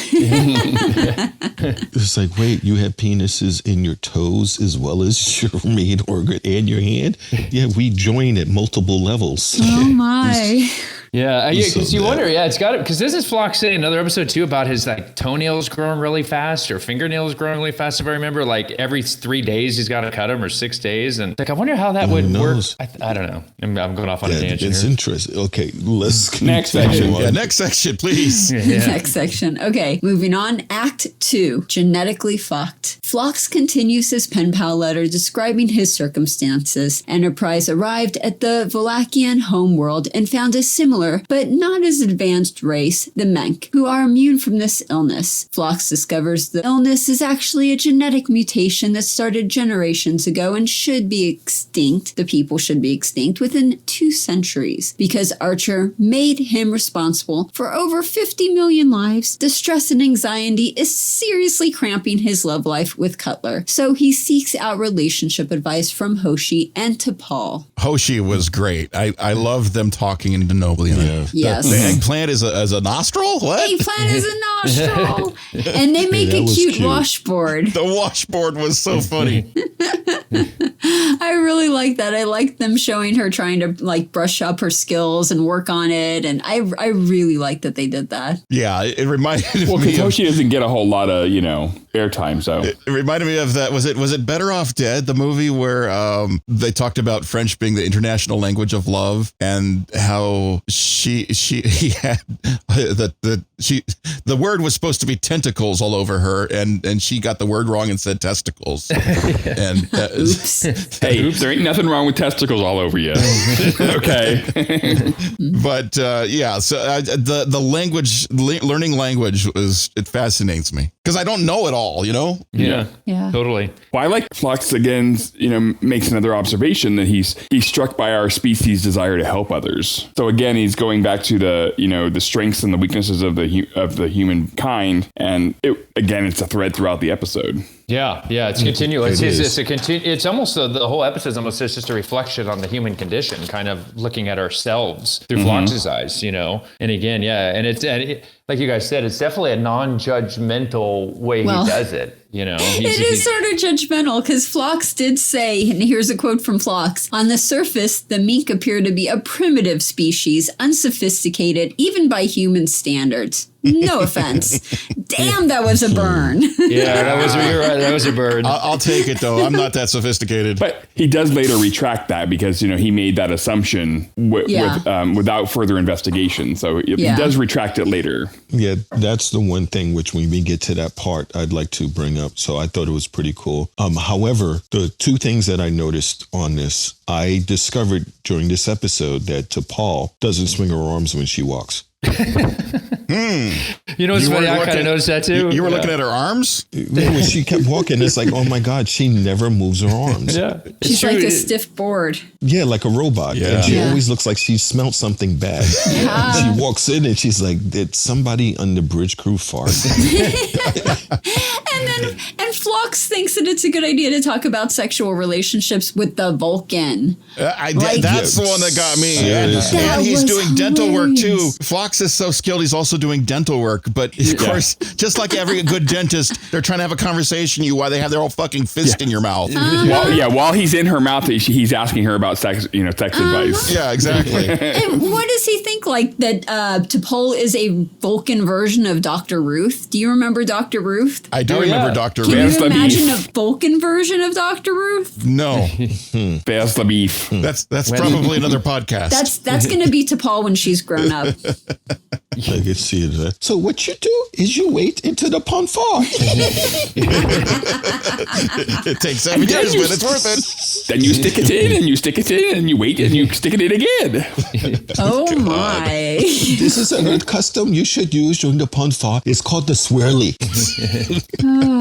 It's like, wait, you have penises in your toes as well as your main organ and your hand? Yeah, we join at multiple levels. Oh my. Yeah, because you wonder, it's got it, because this is Phlox saying another episode too about his toenails growing really fast or fingernails growing really fast. If I remember, every 3 days he's got to cut them or 6 days, and I wonder how that would work. I don't know. I'm going off on a tangent. It's interesting. Okay, let's next section. Yeah, next section, please. Next section. Okay, moving on. Act 2, Genetically Fucked. Phlox continues his pen pal letter describing his circumstances. Enterprise arrived at the Valakian homeworld and found a similar but not as advanced race, the Menk, who are immune from this illness. Phlox discovers the illness is actually a genetic mutation that started generations ago and should be extinct. The people should be extinct within 2 centuries. Because Archer made him responsible for over 50 million lives, the stress and anxiety is seriously cramping his love life with Cutler. So he seeks out relationship advice from Hoshi and T'Pol. Hoshi was great. I love them talking in Denobulan. Yeah. Yes. The eggplant is a nostril? What? Eggplant is a nostril. And they make a cute washboard. The washboard was so funny. I really like that. I like them showing her trying to brush up her skills and work on it. And I really like that they did that. Yeah, it reminded me because Hoshi doesn't get a whole lot of, airtime. So it reminded me of that. Was it Better Off Dead, the movie where they talked about French being the international language of love and how he had the word was supposed to be tentacles all over her and she got the word wrong and said testicles. And oops. Hey, there ain't nothing wrong with testicles all over you. Okay. But so the language, learning language it fascinates me because I don't know it all, Yeah, totally. Well, I like Phlox again, makes another observation that he's struck by our species' desire to help others. So again, he's going back to the strengths and the weaknesses of the humankind, and it's a thread throughout the episode. Yeah, it's continuous. It's almost the whole episode is almost just a reflection on the human condition, kind of looking at ourselves through Phlox's eyes, And again, and like you guys said, it's definitely a non-judgmental way he does it. It is sort of judgmental because Phlox did say, and here's a quote from Phlox, on the surface, the mink appear to be a primitive species, unsophisticated, even by human standards. No offense. Damn, that was a burn. Yeah, you're right. That was a burn. I'll take it, though. I'm not that sophisticated. But he does later retract that because, he made that assumption without further investigation. So he does retract it later. Yeah, that's the one thing which when we get to that part, I'd like to bring up. So I thought it was pretty cool. However, the 2 things that I noticed on this, I discovered during this episode that T'Pol doesn't swing her arms when she walks. You know what's funny? I kind of noticed that too. You were looking at her arms? When she kept walking, it's like, oh my God, she never moves her arms. Yeah. She's like a stiff board. Yeah, like a robot. Yeah. And she always looks like she smelled something bad. She walks in and she's like, did somebody on the bridge crew fart? And Phlox thinks that it's a good idea to talk about sexual relationships with the Vulcan. That's the one that got me. Seriously. And he's was doing dental work too. hilarious. Phlox is so skilled, he's also doing dental work. But of course, just like every good dentist, they're trying to have a conversation while they have their whole fucking fist in your mouth. While he's in her mouth, he's asking her about sex advice. Yeah, exactly. And what does he think? Like that T'Pol is a Vulcan version of Dr. Ruth? Do you remember Dr. Ruth? I do remember Dr. Can Ruth. you imagine a Vulcan version of Dr. Ruth? No, There's the beef. that's probably another podcast. That's going to be T'Pol when she's grown up. I can see that. So what you do is you wait until the pond fart. It takes 7 years, but it's worth it. Then you stick it in, and you stick it in, and you wait, and you stick it in again. Oh my. This is a good custom you should use during the pond fart. It's called the swirly.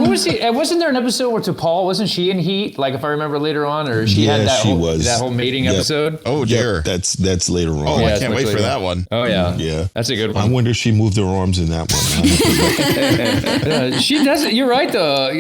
What was he? Wasn't there an episode where T'Pol, wasn't she in heat? Like if I remember later on, or she had that whole mating episode? Oh dear. Yep, that's later on. Oh, Yeah, I it's can't much wait for later. that one. Oh yeah, Yeah. that's a good I one. wonder if she moved her arms in that one. She doesn't. You're right though,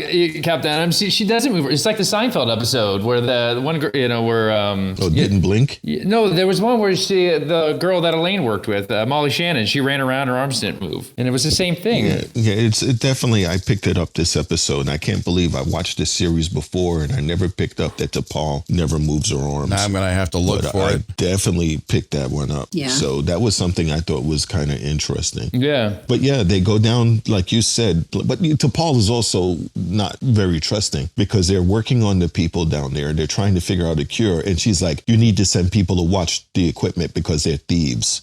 Captain Adams. She doesn't move. It's like the Seinfeld episode where the one, where Didn't blink? no, there was one where the girl that Elaine worked with, Molly Shannon, she ran around, her arms didn't move, and it was the same thing. Yeah, it definitely. I picked it up this episode, and I can't believe I watched this series before, and I never picked up that T'Pol never moves her arms. Now I'm going to have to look But for I it. definitely picked that one up. Yeah. So that was something I thought was kind of interesting. Yeah. But yeah, they go down, like you said, but T'Pol is also not very trusting because they're working on the people down there. They're trying to figure out a cure. And she's like, you need to send people to watch the equipment because they're thieves.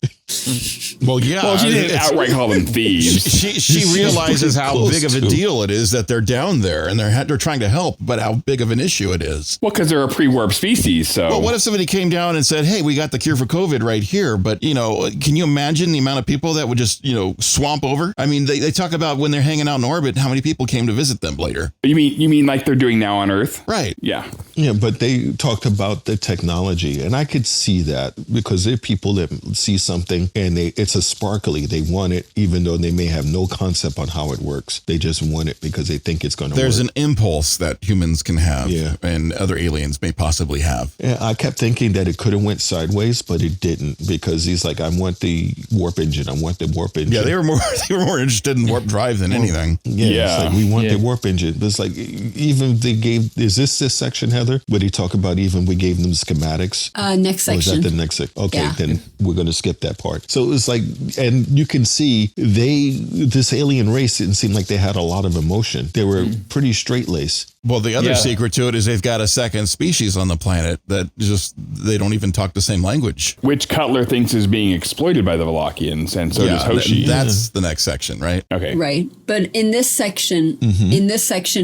Well, yeah. Well, she didn't outright call them thieves. She realizes how Close big of a to. deal it is that they're down there and they're trying to help, but how big of an issue it is. Well, because they're a pre-warp species, so. Well, what if somebody came down and said, hey, we got the cure for COVID right here, but, can you imagine the amount of people that would just, swamp over? I mean, they talk about when they're hanging out in orbit, how many people came to visit them later. You mean like they're doing now on Earth? Right. Yeah. Yeah, but they talked about the technology, and I could see that because there are people that see something and it's a sparkly. They want it, even though they may have no concept on how it works. They just want it because they think it's going to work. There's an impulse that humans can have Yeah. and other aliens may possibly have. Yeah, I kept thinking that it could have went sideways, but it didn't because he's like, I want the warp engine. I want the warp engine. Yeah, they were more interested in warp drive than anything. Yeah, it's like, we want Yeah. the warp engine. But it's like, even they gave, is this section, Heather? Where they talk about even we gave them schematics? Next Or is section. that the next section? Okay, Yeah. then we're going to skip that part. So it was like, and you can see this alien race didn't seem like they had a lot of emotion. They were pretty straight-laced. Well, the other Yeah. secret to it is they've got a second species on the planet that they don't even talk the same language. Which Cutler thinks is being exploited by the Valakians, and so does Hoshi. That's the next section, right? Okay. Right. But in this section,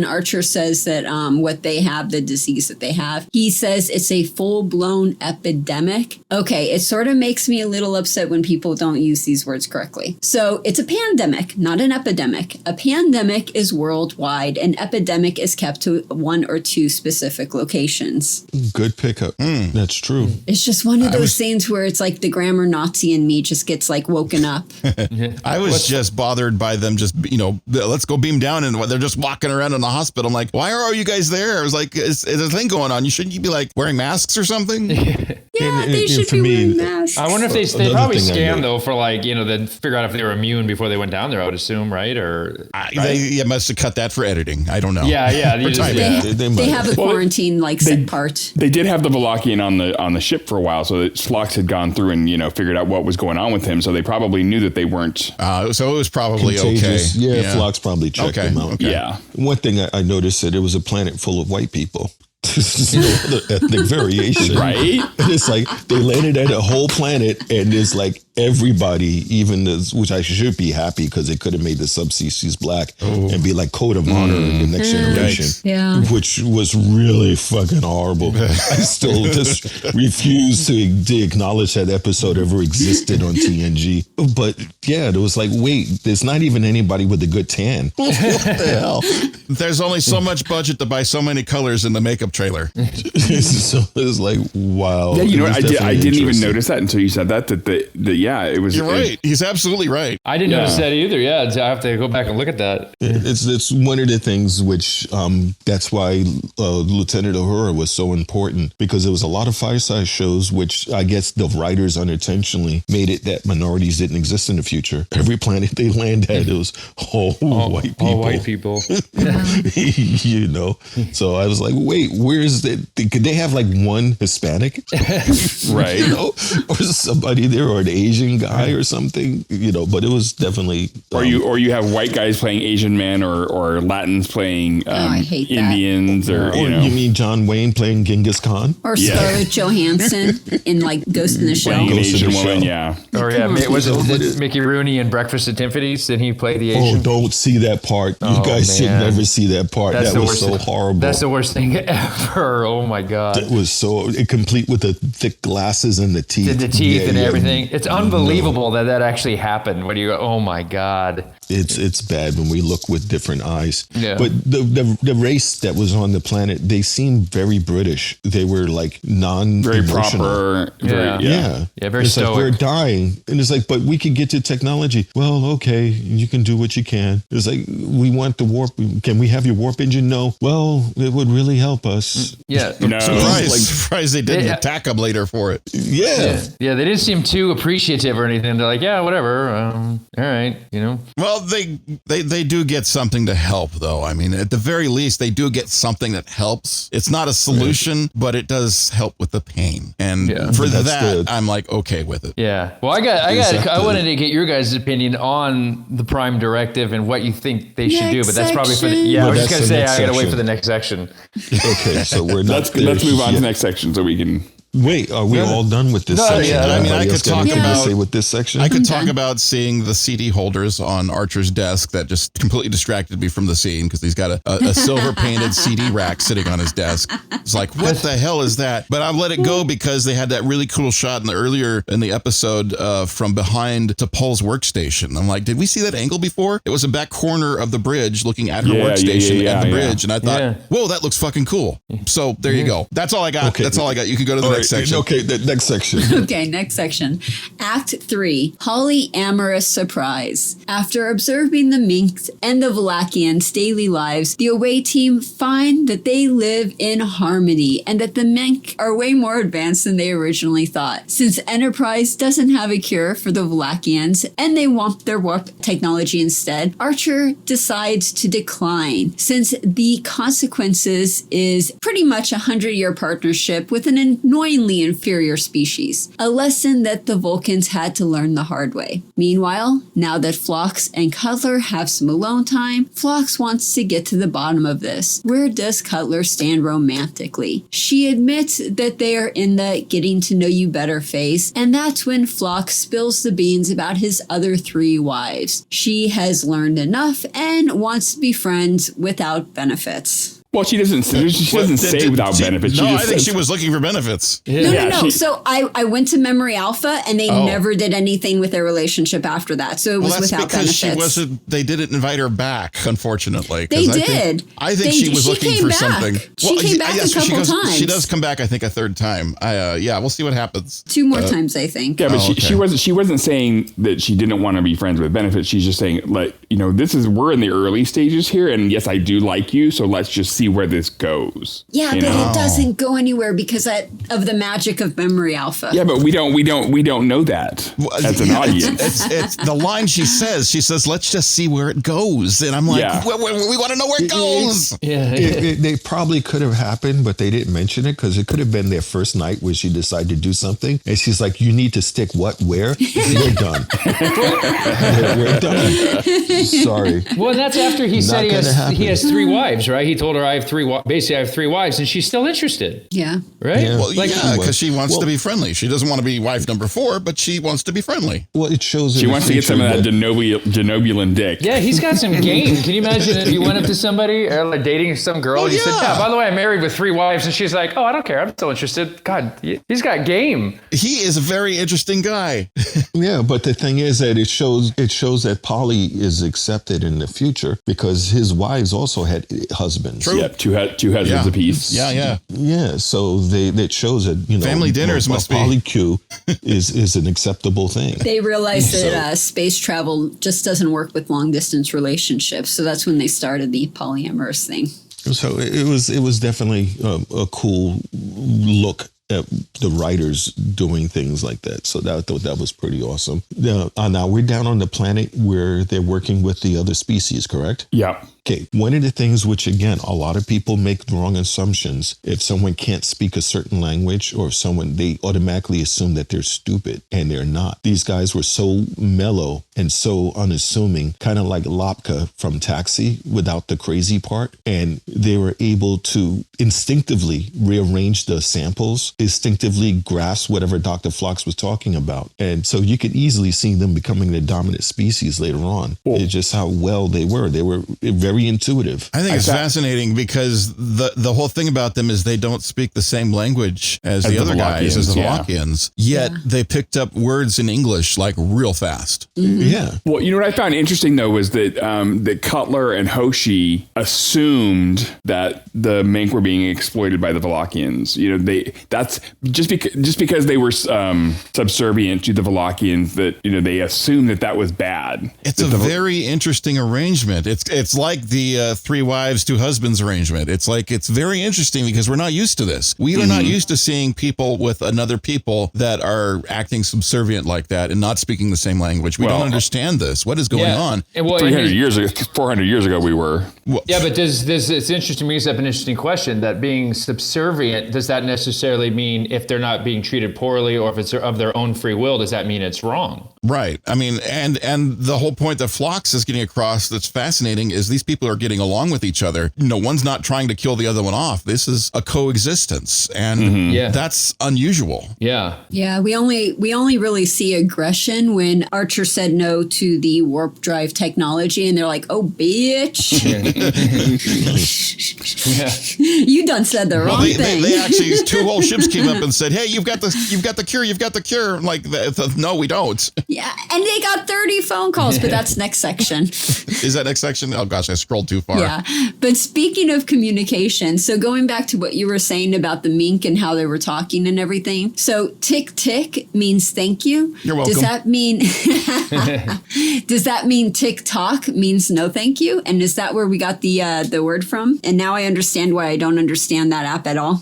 Archer says that what they have, the disease that they have, he says it's a full-blown epidemic. Okay, it sort of makes me a little upset when people don't use these words correctly. So it's a pandemic, not an epidemic. A pandemic is worldwide. An epidemic is kept to one or two specific locations. Good pickup. That's true. It's just one of those things where it's like the grammar Nazi in me just gets like woken up. I was just bothered by them just, let's go beam down, and they're just walking around in the hospital. I'm like, why are all you guys there? I was like, is a thing going on? Shouldn't you be like wearing masks or something? Yeah, they and should for be me, wearing masks. I wonder if they Another probably thing I scanned know. though for then figure out if they were immune before they went down there. I would assume, right? Or They must have cut that for editing. I don't know. yeah. For timing. They They have a Well, quarantine set part. They did have the Valakian on the ship for a while, so that Phlox had gone through and figured out what was going on with him. So they probably knew that they weren't. So it was probably contagious. okay. Yeah, Phlox probably checked them out. Okay. Yeah. One thing I noticed that it was a planet full of white people. There's no other ethnic variation. Right? And it's like they landed at a whole planet and there's like everybody, even which I should be happy because they could have made the subspecies black and be like code of honor in the next generation. Yeah. Which was really fucking horrible. I still just refuse to acknowledge that episode ever existed on TNG. But yeah, it was like, wait, there's not even anybody with a good tan. What the hell? There's only so much budget to buy so many colors in the makeup trailer. So it was like, wow. Yeah, you know, It was I didn't even interesting. notice that until you said that. Yeah, it was. You're right. He's absolutely right. I didn't notice that either. Yeah, I have to go back and look at that. It's one of the things which that's why Lieutenant Uhura was so important, because there was a lot of fireside shows which I guess the writers unintentionally made it that minorities didn't exist in the future. Every planet they land at, it was all white people. All white people. You know, so I was like, wait, where's that? Could they have like one Hispanic, Right. You know, or somebody there, or an Asian guy or something, you know? But it was definitely Or you have white guys playing Asian men, or Latins playing I hate that. Indians, or Or you know. you mean John Wayne playing Genghis Khan? Or Scarlett Johansson in like Ghost in the Shell. Playing an Ghost in Asian the woman, Shell. yeah. Or yeah, was But it it- Mickey Rooney in Breakfast at Tiffany's? Did he play the Asian? Oh, don't see that part. You Oh, guys should man. never see that part. That's That the was worst so thing- horrible. That's the worst thing ever. Oh my god. It was so complete with the thick glasses and the teeth. The teeth Yeah, and yeah. everything. It's unbelievable that actually happened. When you go, oh my god. It's bad when we look with different eyes. Yeah. But the race that was on the planet, they seemed very British. They were like Very non-emotional. proper. Very, Yeah. Yeah, very it's like, stoic. we're dying. And it's like, but we could get to technology. Well, okay, you can do what you can. It's like, we want the warp. Can we have your warp engine? No. Well, it would really help us. Yeah. No. Surprised they didn't Yeah. attack him later for it. Yeah. Yeah, they didn't seem too appreciative or anything. They're like, yeah, whatever. All right, you know. Well, they do get something to help, though. I mean, at the very least, they do get something that helps. It's not a solution, but it does help with the pain. And Yeah. for That's that, the- I'm like, okay with it. Yeah. Well, I wanted to get your guys' opinion on the Prime Directive and what you think they should do. But that's probably for the. Yeah, I was just Well, gonna say that's I the gotta wait next for the next section. Okay, so we're not. Let's move on to yet. the next section so we can. Wait, are we all done with this No, section? yeah, I mean, Anybody I else could got talk anything to about- say with this section? I could talk about seeing the CD holders on Archer's desk that just completely distracted me from the scene because he's got a silver painted CD rack sitting on his desk. It's like, what the hell is that? But I've let it go because they had that really cool shot earlier in the episode from behind T'Pol's workstation. I'm like, did we see that angle before? It was a back corner of the bridge looking at her workstation and the bridge. And I thought, whoa, that looks fucking cool. So there you go. That's all I got. Okay. That's all I got. You can go to the All next right, section. Okay, the next section. Okay, next section. Act 3, Polyamorous Surprise. After observing the Minks and the Valakians' daily lives, the away team find that they live in harmony and that the Mink are way more advanced than they originally thought. Since Enterprise doesn't have a cure for the Valakians and they want their warp technology instead, Archer decides to decline since the consequences is pretty much a 100-year partnership with an annoyingly inferior species, a lesson that the Vulcans had to learn the hard way. Meanwhile, now that Phlox and Cutler have some alone time, Phlox wants to get to the bottom of this. Where does Cutler stand romantically? She admits that they are in the getting to know you better phase, and that's when Phlox spills the beans about his other 3 wives. She has learned enough and wants to be friends without benefits. Well, she doesn't say without benefits. No, She I just think says, she was looking for benefits. No. So I went to Memory Alpha and they never did anything with their relationship after that. So it was Well, that's without because benefits. they didn't invite her back, unfortunately. 'cause They I did. I think she was looking came for back. something. She came back a couple times. She does come back, I think, a third time. Yeah, we'll see what happens. 2 more times, I think. Yeah, but Oh, she wasn't saying that she didn't want to be friends with benefits. She's just saying, like, you know, we're in the early stages here, and yes, I do like you, so let's just see where this goes. Yeah, you but know? it doesn't go anywhere because of the magic of Memory Alpha. Yeah, but we don't know that as an audience. It's the line she says, let's just see where it goes. And I'm like, Yeah. we want to know where it goes. Yeah. They probably could have happened, but they didn't mention it because it could have been their first night where she decided to do something. And she's like, you need to stick what, where? We're done. We're done. Sorry. Well, that's after he said Not gonna happen. he has 3 wives, right? He told her, I have three wives, and she's still interested. Yeah. Right? Yeah. Well, Like- because she wants to be friendly. She doesn't want to be wife number 4, but she wants to be friendly. Well, it shows. She wants to get some of that Denobulan dick. Yeah, he's got some game. Can you imagine if you went up to somebody or like dating some girl and you said, yeah, by the way, I'm married with 3 wives, and she's like, oh, I don't care. I'm still interested. God, he's got game. He is a very interesting guy. Yeah, but the thing is that it shows that Polly is accepted in the future because his wives also had husbands. True. Yeah, two husbands apiece. Yeah. Yeah, so that shows that Family dinners must be polycule is an acceptable thing. They realized that space travel just doesn't work with long distance relationships, so that's when they started the polyamorous thing. So it was definitely a cool look at the writers doing things like that. So that was pretty awesome. Now we're down on the planet where they're working with the other species, correct? Yeah. Okay, one of the things which, again, a lot of people make the wrong assumptions. If someone can't speak a certain language or they automatically assume that they're stupid, and they're not. These guys were so mellow and so unassuming, kind of like Lapka from Taxi without the crazy part. And they were able to instinctively rearrange the samples, instinctively grasp whatever Dr. Phlox was talking about. And so you could easily see them becoming the dominant species later on. Cool. It's just how well they were. They were very intuitive. I think it's fascinating because the whole thing about them is they don't speak the same language as the other guys, as the Valakians. Yet they picked up words in English like real fast. Mm-hmm. Yeah. Well, you know what I found interesting though was that that Cutler and Hoshi assumed that the Mink were being exploited by the Valakians. You know, that's just because they were subservient to the Valakians that they assumed that was bad. It's a very interesting arrangement. It's like the 3 wives, 2 husbands arrangement. It's very interesting because we're not used to this. We are not used to seeing people with another people that are acting subservient like that and not speaking the same language. We don't understand this. What is going on? 400 years ago, we were. Yeah, but it's interesting to me. It's an interesting question that being subservient, does that necessarily mean if they're not being treated poorly or if it's of their own free will, does that mean it's wrong? Right. I mean, and the whole point that Phlox is getting across that's fascinating is these people are getting along with each other. One's not trying to kill the other one off. This is a coexistence, and that's unusual. Yeah. Yeah, we only really see aggression when Archer said no to the warp drive technology, and they're like, "Oh, bitch, you done said the wrong thing." They actually 2 whole ships came up and said, "Hey, you've got the cure." I'm like, no, we don't. Yeah, and they got 30 phone calls, but that's next section. Is that next section? Oh gosh, I scrolled too far. Yeah, but speaking of communication, so going back to what you were saying about the mink and how they were talking and everything. So Tik Tik means thank you. You're welcome. Does that mean TikTok means no thank you? And is that where we got the word from? And now I understand why I don't understand that app at all.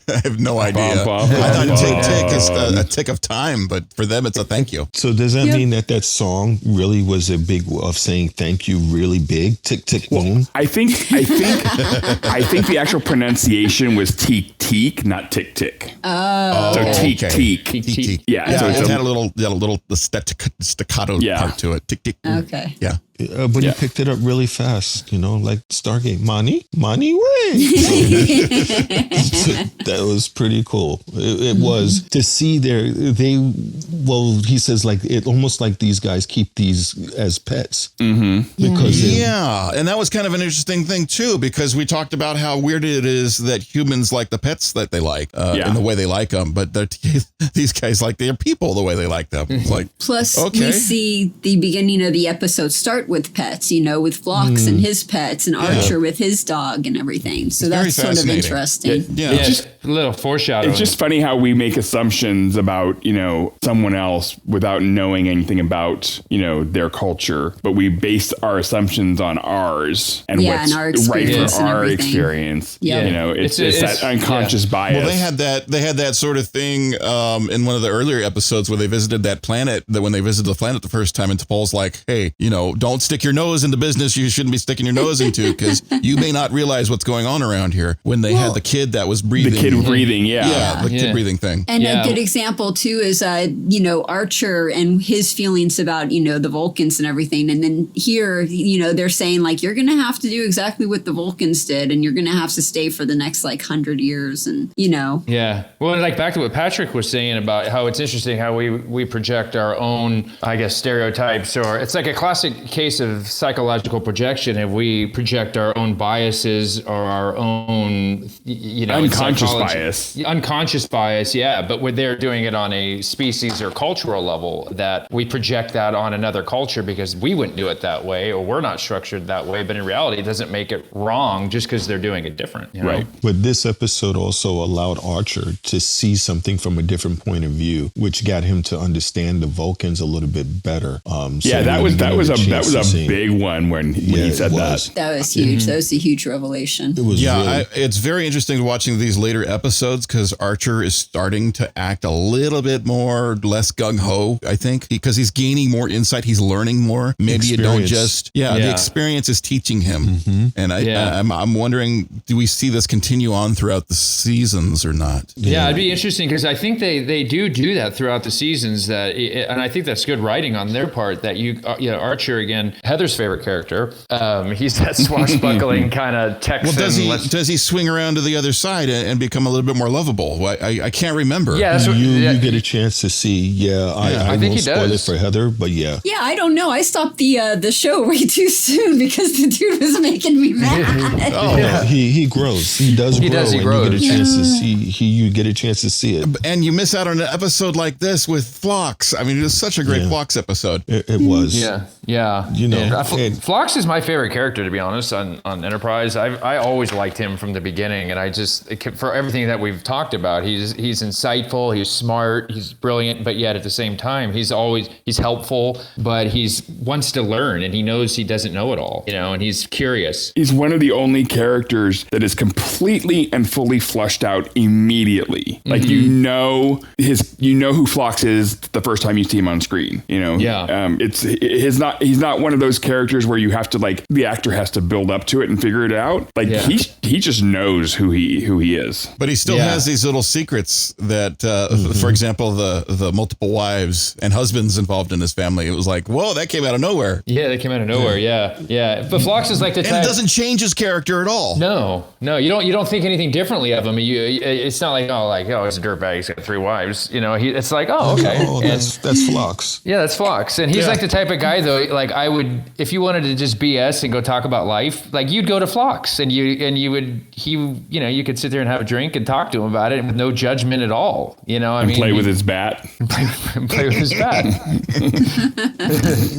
I have no idea. I thought tick is a tick of time, but for them, it's a thank you. So does that mean that song really was a big of saying thank you really big? Tick, tick, boom? I think the actual pronunciation was Tik Tik, not Tik Tik. Oh. So Tik Tik. Tik. Yeah. So it had a little staccato part to it. Tik Tik. Okay. Yeah. But he picked it up really fast, like Stargate. Money way. So that was pretty cool. It was to see he says like it almost like these guys keep these as pets. Mm-hmm. Because and that was kind of an interesting thing too, because we talked about how weird it is that humans like the pets that they like in the way they like them, but these guys like their people the way they like them. Like plus we see the beginning of the episode start with pets, with Phlox and his pets and Archer with his dog and everything. So that's sort of interesting. It's just a little foreshadowing. It's just funny how we make assumptions about, someone else without knowing anything about, their culture, but we base our assumptions on ours and what's our right experience for and our everything. experience. Yeah. It's that unconscious bias. Well, they had that sort of thing in one of the earlier episodes where they visited that planet, that when they visited the planet the first time, and T'Pol's like, hey, don't don't stick your nose into business you shouldn't be sticking your nose into, because you may not realize what's going on around here. When they had the kid that was breathing. The kid breathing, the kid breathing thing. And a good example, too, is, Archer and his feelings about, the Vulcans and everything. And then here, they're saying, like, you're going to have to do exactly what the Vulcans did, and you're going to have to stay for the next, 100 years. And, Yeah. Well, back to what Patrick was saying about how it's interesting how we project our own, I guess, stereotypes, or it's like a classic case of psychological projection. If we project our own biases or our own, unconscious bias, yeah. But they're doing it on a species or cultural level, that we project that on another culture because we wouldn't do it that way, or we're not structured that way. But in reality, it doesn't make it wrong just because they're doing it different. Right. But this episode also allowed Archer to see something from a different point of view, which got him to understand the Vulcans a little bit better. That was a big one when he said that. That was huge. That was a huge revelation. It was. It's very interesting watching these later episodes, because Archer is starting to act a little bit more less gung-ho, I think, because he's gaining more insight. He's learning more. Maybe you don't just the experience is teaching him. And I'm wondering, do we see this continue on throughout the seasons or not? Yeah, it'd be interesting, because I think they do that throughout the seasons, and I think that's good writing on their part, that Archer, again, Heather's favorite character, he's that swashbuckling kind of Texan. Well, does he swing around to the other side and become a little bit more lovable? I can't remember. Yeah, you get a chance to see. I think won't spoil it for Heather, but yeah. Yeah, I don't know. I stopped the show way too soon because the dude was making me mad. No, he grows. He does grow. He grows. You get a chance to see. You get a chance to see it, and you miss out on an episode like this with Phlox. I mean, it was such a great Phlox episode. It was. Yeah. Phlox is my favorite character, to be honest, on Enterprise. I always liked him from the beginning, and I just, for everything that we've talked about, he's insightful, he's smart, he's brilliant, but yet at the same time, he's helpful, but he's wants to learn, and he knows he doesn't know it all, and he's curious. He's one of the only characters that is completely and fully flushed out immediately. Like, you know who Phlox is the first time you see him on screen, he's not one of those characters where you have to, the actor has to build up to it and figure it out. He just knows who he is. But he still has these little secrets that, for example, the multiple wives and husbands involved in his family. It was like, whoa, that came out of nowhere. Yeah, that came out of nowhere. Yeah. But Phlox is like the type. And it doesn't change his character at all. No, you don't think anything differently of him. It's not like, he's a dirtbag, he's got 3 wives. It's like, okay. Oh, that's Phlox. Yeah, that's Phlox. And he's like the type of guy, though, I would, if you wanted to just BS and go talk about life, you'd go to Phlox, and you could sit there and have a drink and talk to him about it with no judgment at all. Play with his bat. Play with his bat.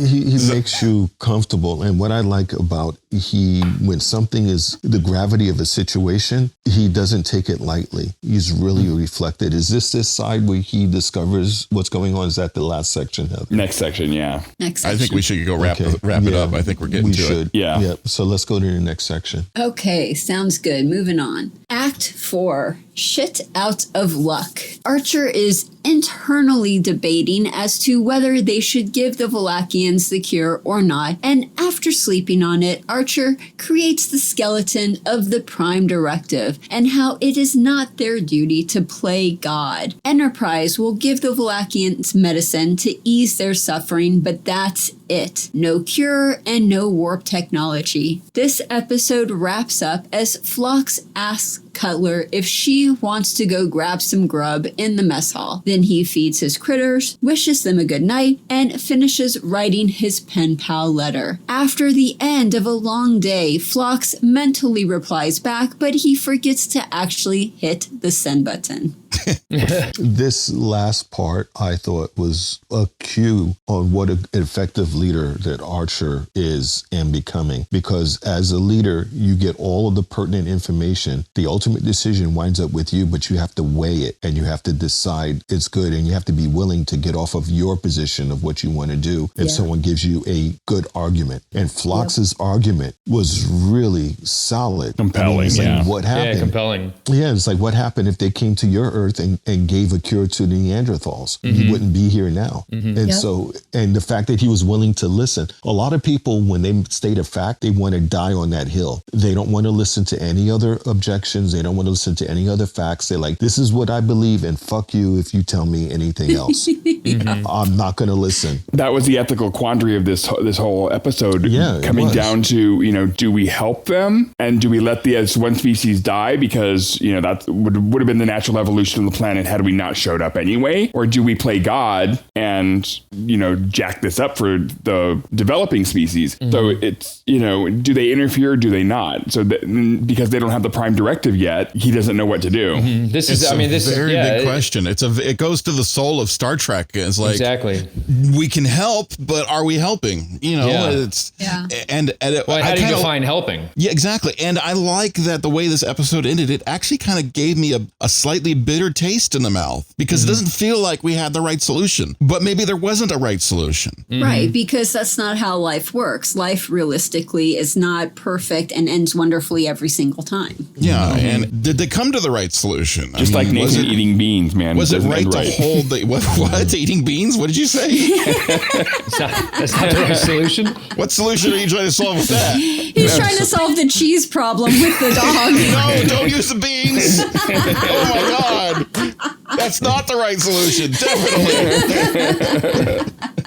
He makes you comfortable. And what I like about when something is the gravity of a situation, he doesn't take it lightly. He's really reflected. Is this side where he discovers what's going on? Is that the last section, Heather? Next section, yeah. Next section. I think we should go wrap it up. I think we're getting to it. Yeah. So let's go to the next section. Okay, sounds good. Moving on. Act 4. Shit out of luck. Archer is internally debating as to whether they should give the Valakians the cure or not, and after sleeping on it, Archer creates the skeleton of the Prime Directive and how it is not their duty to play God. Enterprise will give the Valakians medicine to ease their suffering, but that's it. No cure and no warp technology. This episode wraps up as Phlox asks Cutler if she wants to go grab some grub in the mess hall. Then he feeds his critters, wishes them a good night, and finishes writing his pen pal letter. After the end of a long day, Phlox mentally replies back, but he forgets to actually hit the send button. This last part, I thought, was a cue on what an effective leader that Archer is and becoming. Because as a leader, you get all of the pertinent information. The ultimate decision winds up with you, but you have to weigh it and you have to decide it's good, and you have to be willing to get off of your position of what you want to do if someone gives you a good argument. And Phlox's argument was really solid. Compelling, what happened? Yeah, compelling. Yeah, it's like, what happened if they came to your Earth Earth and gave a cure to the Neanderthals, he wouldn't be here now. And so, and the fact that he was willing to listen. A lot of people, when they state a fact, they want to die on that hill. They don't want to listen to any other objections. They don't want to listen to any other facts. They're like, this is what I believe, and fuck you if you tell me anything else. I'm not going to listen. That was the ethical quandary of this whole episode. Yeah, coming down to, do we help them, and do we let the one species die because that would have been the natural evolution of the planet had we not showed up anyway, or do we play God and jack this up for the developing species? So it's do they interfere or do they not? So because they don't have the prime directive yet, he doesn't know what to do. This is a very big question. It goes to the soul of Star Trek. It's like, exactly, we can help, but are we helping? It's and how do you define helping? Yeah, exactly. And I like that the way this episode ended, it actually kind of gave me a slightly bitter taste in the mouth, because it doesn't feel like we had the right solution, but maybe there wasn't a right solution. Right, because that's not how life works. Life realistically is not perfect and ends wonderfully every single time. Yeah, and did they come to the right solution? Just like Nathan eating beans, man. Was it right to hold the what? Eating beans? What did you say? That's not the right solution. What solution are you trying to solve with that? He's trying to solve the cheese problem with the dog. No, don't use the beans. Oh my God. That's not the right solution. Definitely.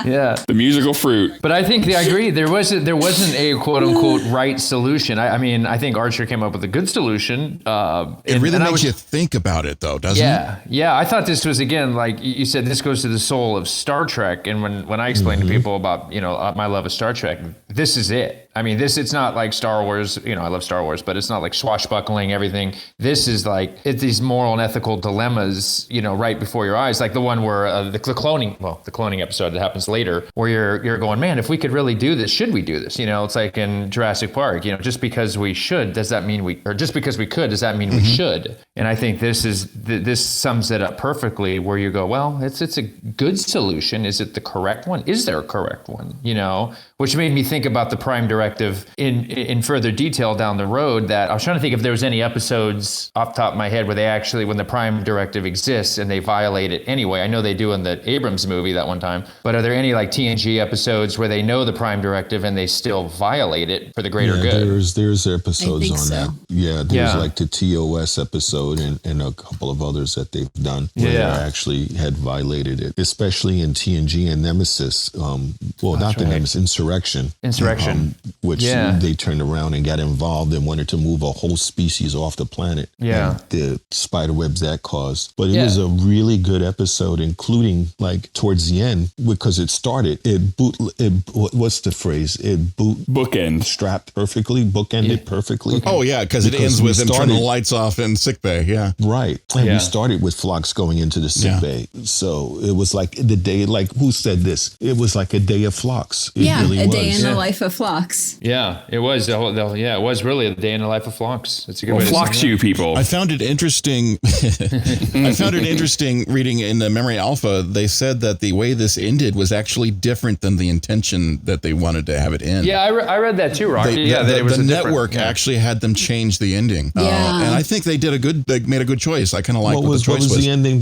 Yeah. The musical fruit. But I think I agree. There wasn't a quote unquote right solution. I think Archer came up with a good solution. It really makes you think about it, though, doesn't it? Yeah. I thought this was, again, like you said, this goes to the soul of Star Trek. And when I explain to people about, my love of Star Trek, this is it. I mean, it's not like Star Wars, I love Star Wars, but it's not like swashbuckling everything. This is like, it's these moral and ethical dilemmas, right before your eyes. Like the one where the cloning episode that happens later, where you're going, man, if we could really do this, should we do this? It's like in Jurassic Park, just because we should, does that mean or just because we could, does that mean we should? And I think this sums it up perfectly, where you go, well, it's a good solution. Is it the correct one? Is there a correct one? Which made me think about the Prime Directive in further detail down the road. That I was trying to think if there was any episodes off the top of my head where they actually, when the Prime Directive exists and they violate it anyway. I know they do in the Abrams movie that one time, but are there any like TNG episodes where they know the Prime Directive and they still violate it for the greater good? There's episodes on so. that. Yeah, there's like the TOS episode and a couple of others that they've done where they actually had violated it, especially in TNG and Nemesis. Nemesis, Insurrection, which they turned around and got involved and wanted to move a whole species off the planet. Yeah, and the spider webs that caused. But it was a really good episode, including like towards the end, because it started. What's the phrase? Bookend strapped perfectly, bookended perfectly. Oh yeah, because it ends with them turning the lights off in sickbay. Yeah, right. And we started with Phlox going into the sickbay, so it was like the day. Like who said this? It was like a day of Phlox. It really a was. day in the life of Phlox. Yeah, it was. It was really a day in the life of Phlox. It's a good way to Phlox you people. I found it interesting. Reading in the Memory Alpha, they said that the way this ended was actually different than the intention that they wanted to have it end. Yeah, I read that too, Rocky. The network actually had them change the ending. And I think they made a good choice. I kind of like what the choice was. What was the ending?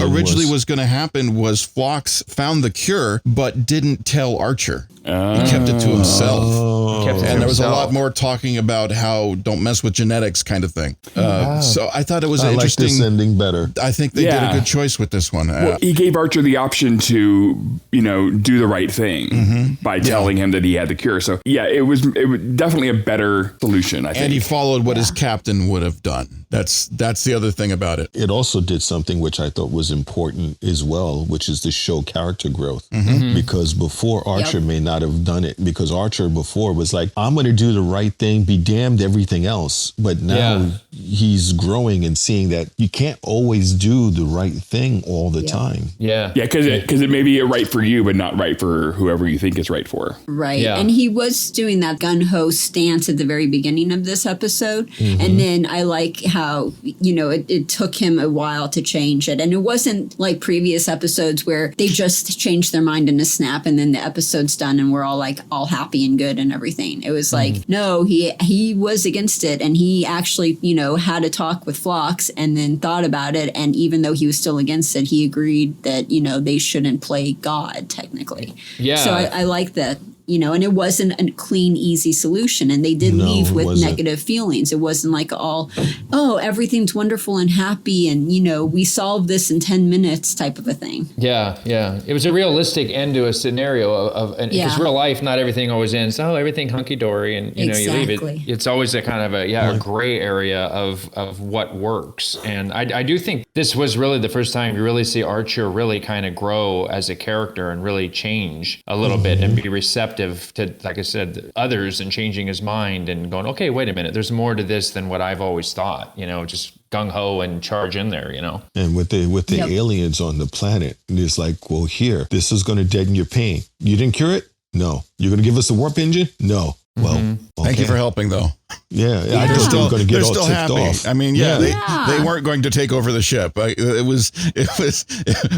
Originally was going to happen was Phlox found the cure, but didn't tell Archer. He kept it to himself. And there was a lot more talking about how don't mess with genetics kind of thing. So I thought it was interesting. I like this ending better. I think they did a good choice with this one. Well, he gave Archer the option to, do the right thing by telling him that he had the cure. So it was definitely a better solution, I think. And he followed what his captain would have done. That's the other thing about it. It also did something which I thought was important as well, which is to show character growth. Because before Archer may not have done it, because Archer before was like, I'm going to do the right thing, be damned everything else. But now he's growing and seeing that you can't always do the right thing all the time. Yeah, because it may be right for you, but not right for whoever you think is right for. Right. Yeah. And he was doing that gun-ho stance at the very beginning of this episode. And then I like how how, it took him a while to change it. And it wasn't like previous episodes where they just changed their mind in a snap and then the episode's done and we're all like all happy and good and everything. It was like, no, he was against it, and he actually, had a talk with Phlox and then thought about it. And even though he was still against it, he agreed that, they shouldn't play God technically. Yeah. So I like that. And it wasn't a clean, easy solution. And they did leave with negative feelings. It wasn't like everything's wonderful and happy. And, we solved this in 10 minutes type of a thing. Yeah. Yeah. It was a realistic end to a scenario because real life, not everything always ends. Oh, everything hunky dory. And, you leave it. It's always a kind of a gray area of what works. And I do think this was really the first time you really see Archer really kind of grow as a character and really change a little bit and be receptive to, like I said, others, and changing his mind and going, okay, wait a minute, there's more to this than what I've always thought, just gung-ho and charge in there, And with the aliens on the planet, it's like, well, here, this is going to deaden your pain. You didn't cure it? No. You're going to give us a warp engine? No. Well, okay. Thank you for helping, though. Yeah. I just still going to get all ticked happy. Off. I mean, they weren't going to take over the ship. It was.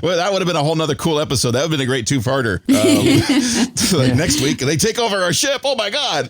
Well, that would have been a whole nother cool episode. That would have been a great two-parter. Next week they take over our ship. Oh my God!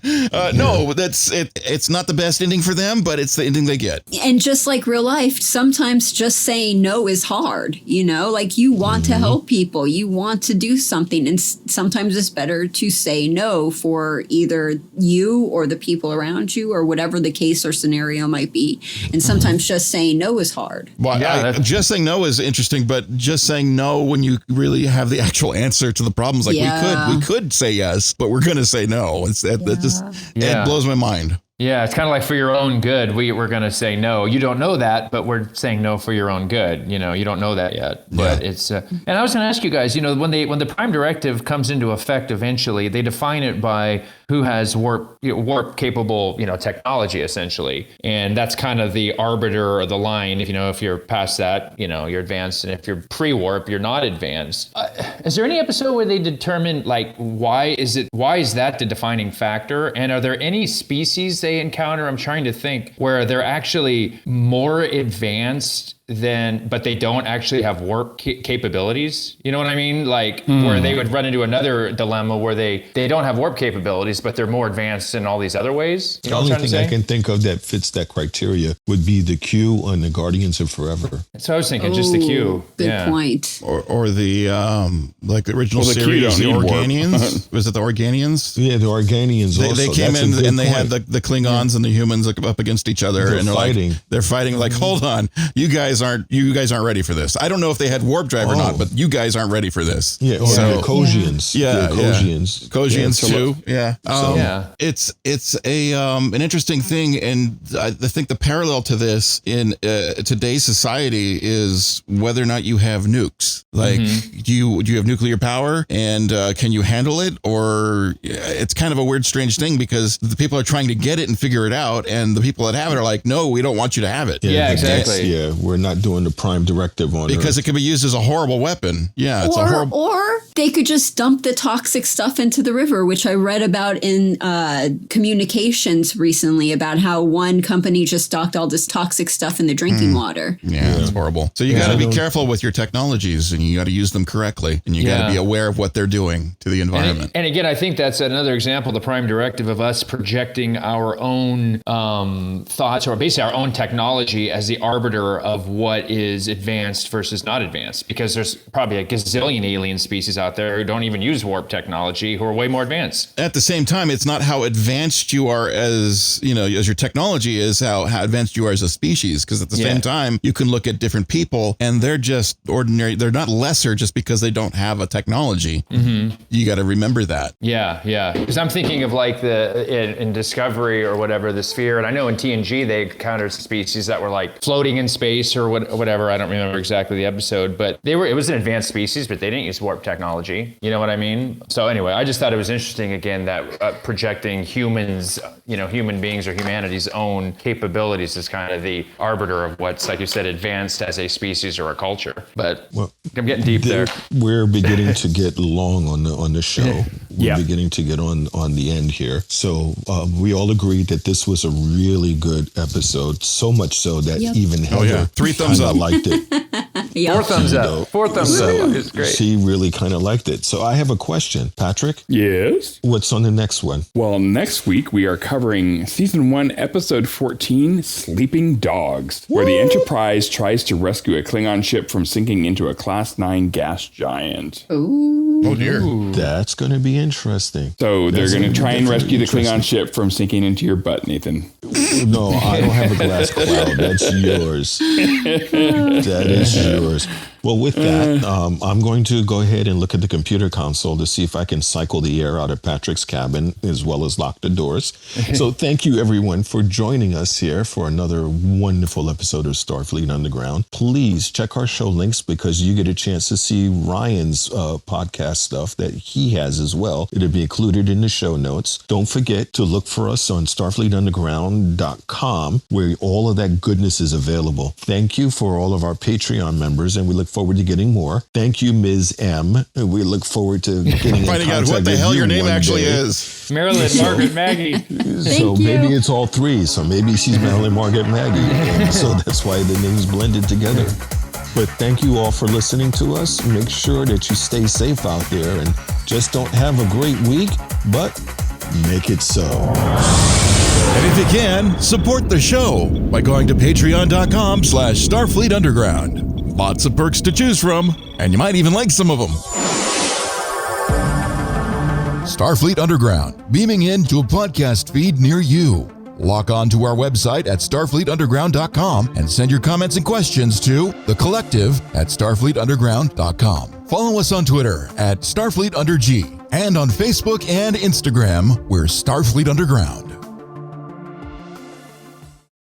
No, that's it. It's not the best ending for them, but it's the ending they get. And just like real life, sometimes just saying no is hard. Like you want to help people, you want to do something, and sometimes it's better to say no for either you or the people around you, or whatever the case or scenario might be. And sometimes just saying no is hard. Well, just saying no is interesting, but just saying no when you really have the actual answer to the problems, like we could say yes, but we're going to say no. It blows my mind. Yeah, it's kind of like for your own good, we're going to say no. You don't know that, but we're saying no for your own good. You don't know that yet. But it's and I was going to ask you guys, when the Prime Directive comes into effect eventually, they define it by who has warp capable, technology essentially. And that's kind of the arbiter or the line. If you're past that, you're advanced, and if you're pre-warp, you're not advanced. Is there any episode where they determine like why is that the defining factor? And are there any species they encounter, I'm trying to think, where they're actually more advanced but they don't actually have warp capabilities? You know what I mean? Like where they would run into another dilemma where they don't have warp capabilities, but they're more advanced in all these other ways. The only thing I can think of that fits that criteria would be the Q on the Guardians of Forever. So I was thinking just the Q. Good point. Or the like the original series, the Organians. Was it the Organians? Yeah, the Organians. They came in and they had the Klingons and the humans up against each other, and they're fighting. Like, hold on, you guys aren't ready for this. I don't know if they had warp drive or not, but you guys aren't ready for this. Yeah, the Kosians. Kosians too. Yeah. It's an interesting thing, and I think the parallel to this in today's society is whether or not you have nukes. Like, do you have nuclear power, and can you handle it? Or it's kind of a weird, strange thing, because the people are trying to get it and figure it out, and the people that have it are like, no, we don't want you to have it. Yeah, exactly. Yeah, we're not doing the Prime Directive on because Earth. It can be used as a horrible weapon. Yeah, it's a horrible. Or they could just dump the toxic stuff into the river, which I read about in communications recently, about how one company just docked all this toxic stuff in the drinking water. Yeah, it's horrible. So you got to be careful with your technologies, and you got to use them correctly, and you got to be aware of what they're doing to the environment. And again, I think that's another example, the Prime Directive, of us projecting our own thoughts, or basically our own technology, as the arbiter of what is advanced versus not advanced, because there's probably a gazillion alien species out there who don't even use warp technology, who are way more advanced. At the same time, it's not how advanced you are as your technology is, how advanced you are as a species, because at the same time, you can look at different people and they're just ordinary. They're not lesser just because they don't have a technology. You got to remember that. Yeah. Because I'm thinking of like in Discovery or whatever, the sphere, and I know in TNG they encountered species that were like floating in space or whatever. I don't remember exactly the episode, but it was an advanced species, but they didn't use warp technology. You know what I mean? So anyway, I just thought it was interesting again that projecting humans, human beings or humanity's own capabilities is kind of the arbiter of what's, like you said, advanced as a species or a culture. But I'm getting deep there. We're beginning to get long on the show. We're beginning to get on the end here. So we all agreed that this was a really good episode, so much so that even Heather 3 thumbs up. liked it. 4 thumbs up. 4 thumbs up. It's great. She really kind of liked it. So I have a question. Patrick? Yes? What's on the next one? Well, next week we are covering Season 1, Episode 14, Sleeping Dogs, where the Enterprise tries to rescue a Klingon ship from sinking into a Class 9 gas giant. Ooh. Oh, dear. That's going to be interesting. So they're going to try and rescue the Klingon ship from sinking into your butt, Nathan. No, I don't have a glass cloud. That's yours. That is yours. Well, with that, I'm going to go ahead and look at the computer console to see if I can cycle the air out of Patrick's cabin as well as lock the doors. So thank you, everyone, for joining us here for another wonderful episode of Starfleet Underground. Please check our show links because you get a chance to see Ryan's podcast stuff that he has as well. It'll be included in the show notes. Don't forget to look for us on StarfleetUnderground.com where all of that goodness is available. Thank you for all of our Patreon members, and we look forward to getting more. Thank you, Ms. M. We look forward to getting finding out what the hell your name actually is. Marilyn Margaret Maggie. So maybe it's all 3. So maybe she's Marilyn Margaret Maggie. And so that's why the names blended together. But thank you all for listening to us. Make sure that you stay safe out there and just don't have a great week, but make it so. And if you can, support the show by going to patreon.com/Starfleet Underground. Lots of perks to choose from, and you might even like some of them. Starfleet Underground, beaming into a podcast feed near you. Log on to our website at starfleetunderground.com and send your comments and questions to thecollective@starfleetunderground.com. Follow us on Twitter at StarfleetUnderG and on Facebook and Instagram, we're Starfleet Underground.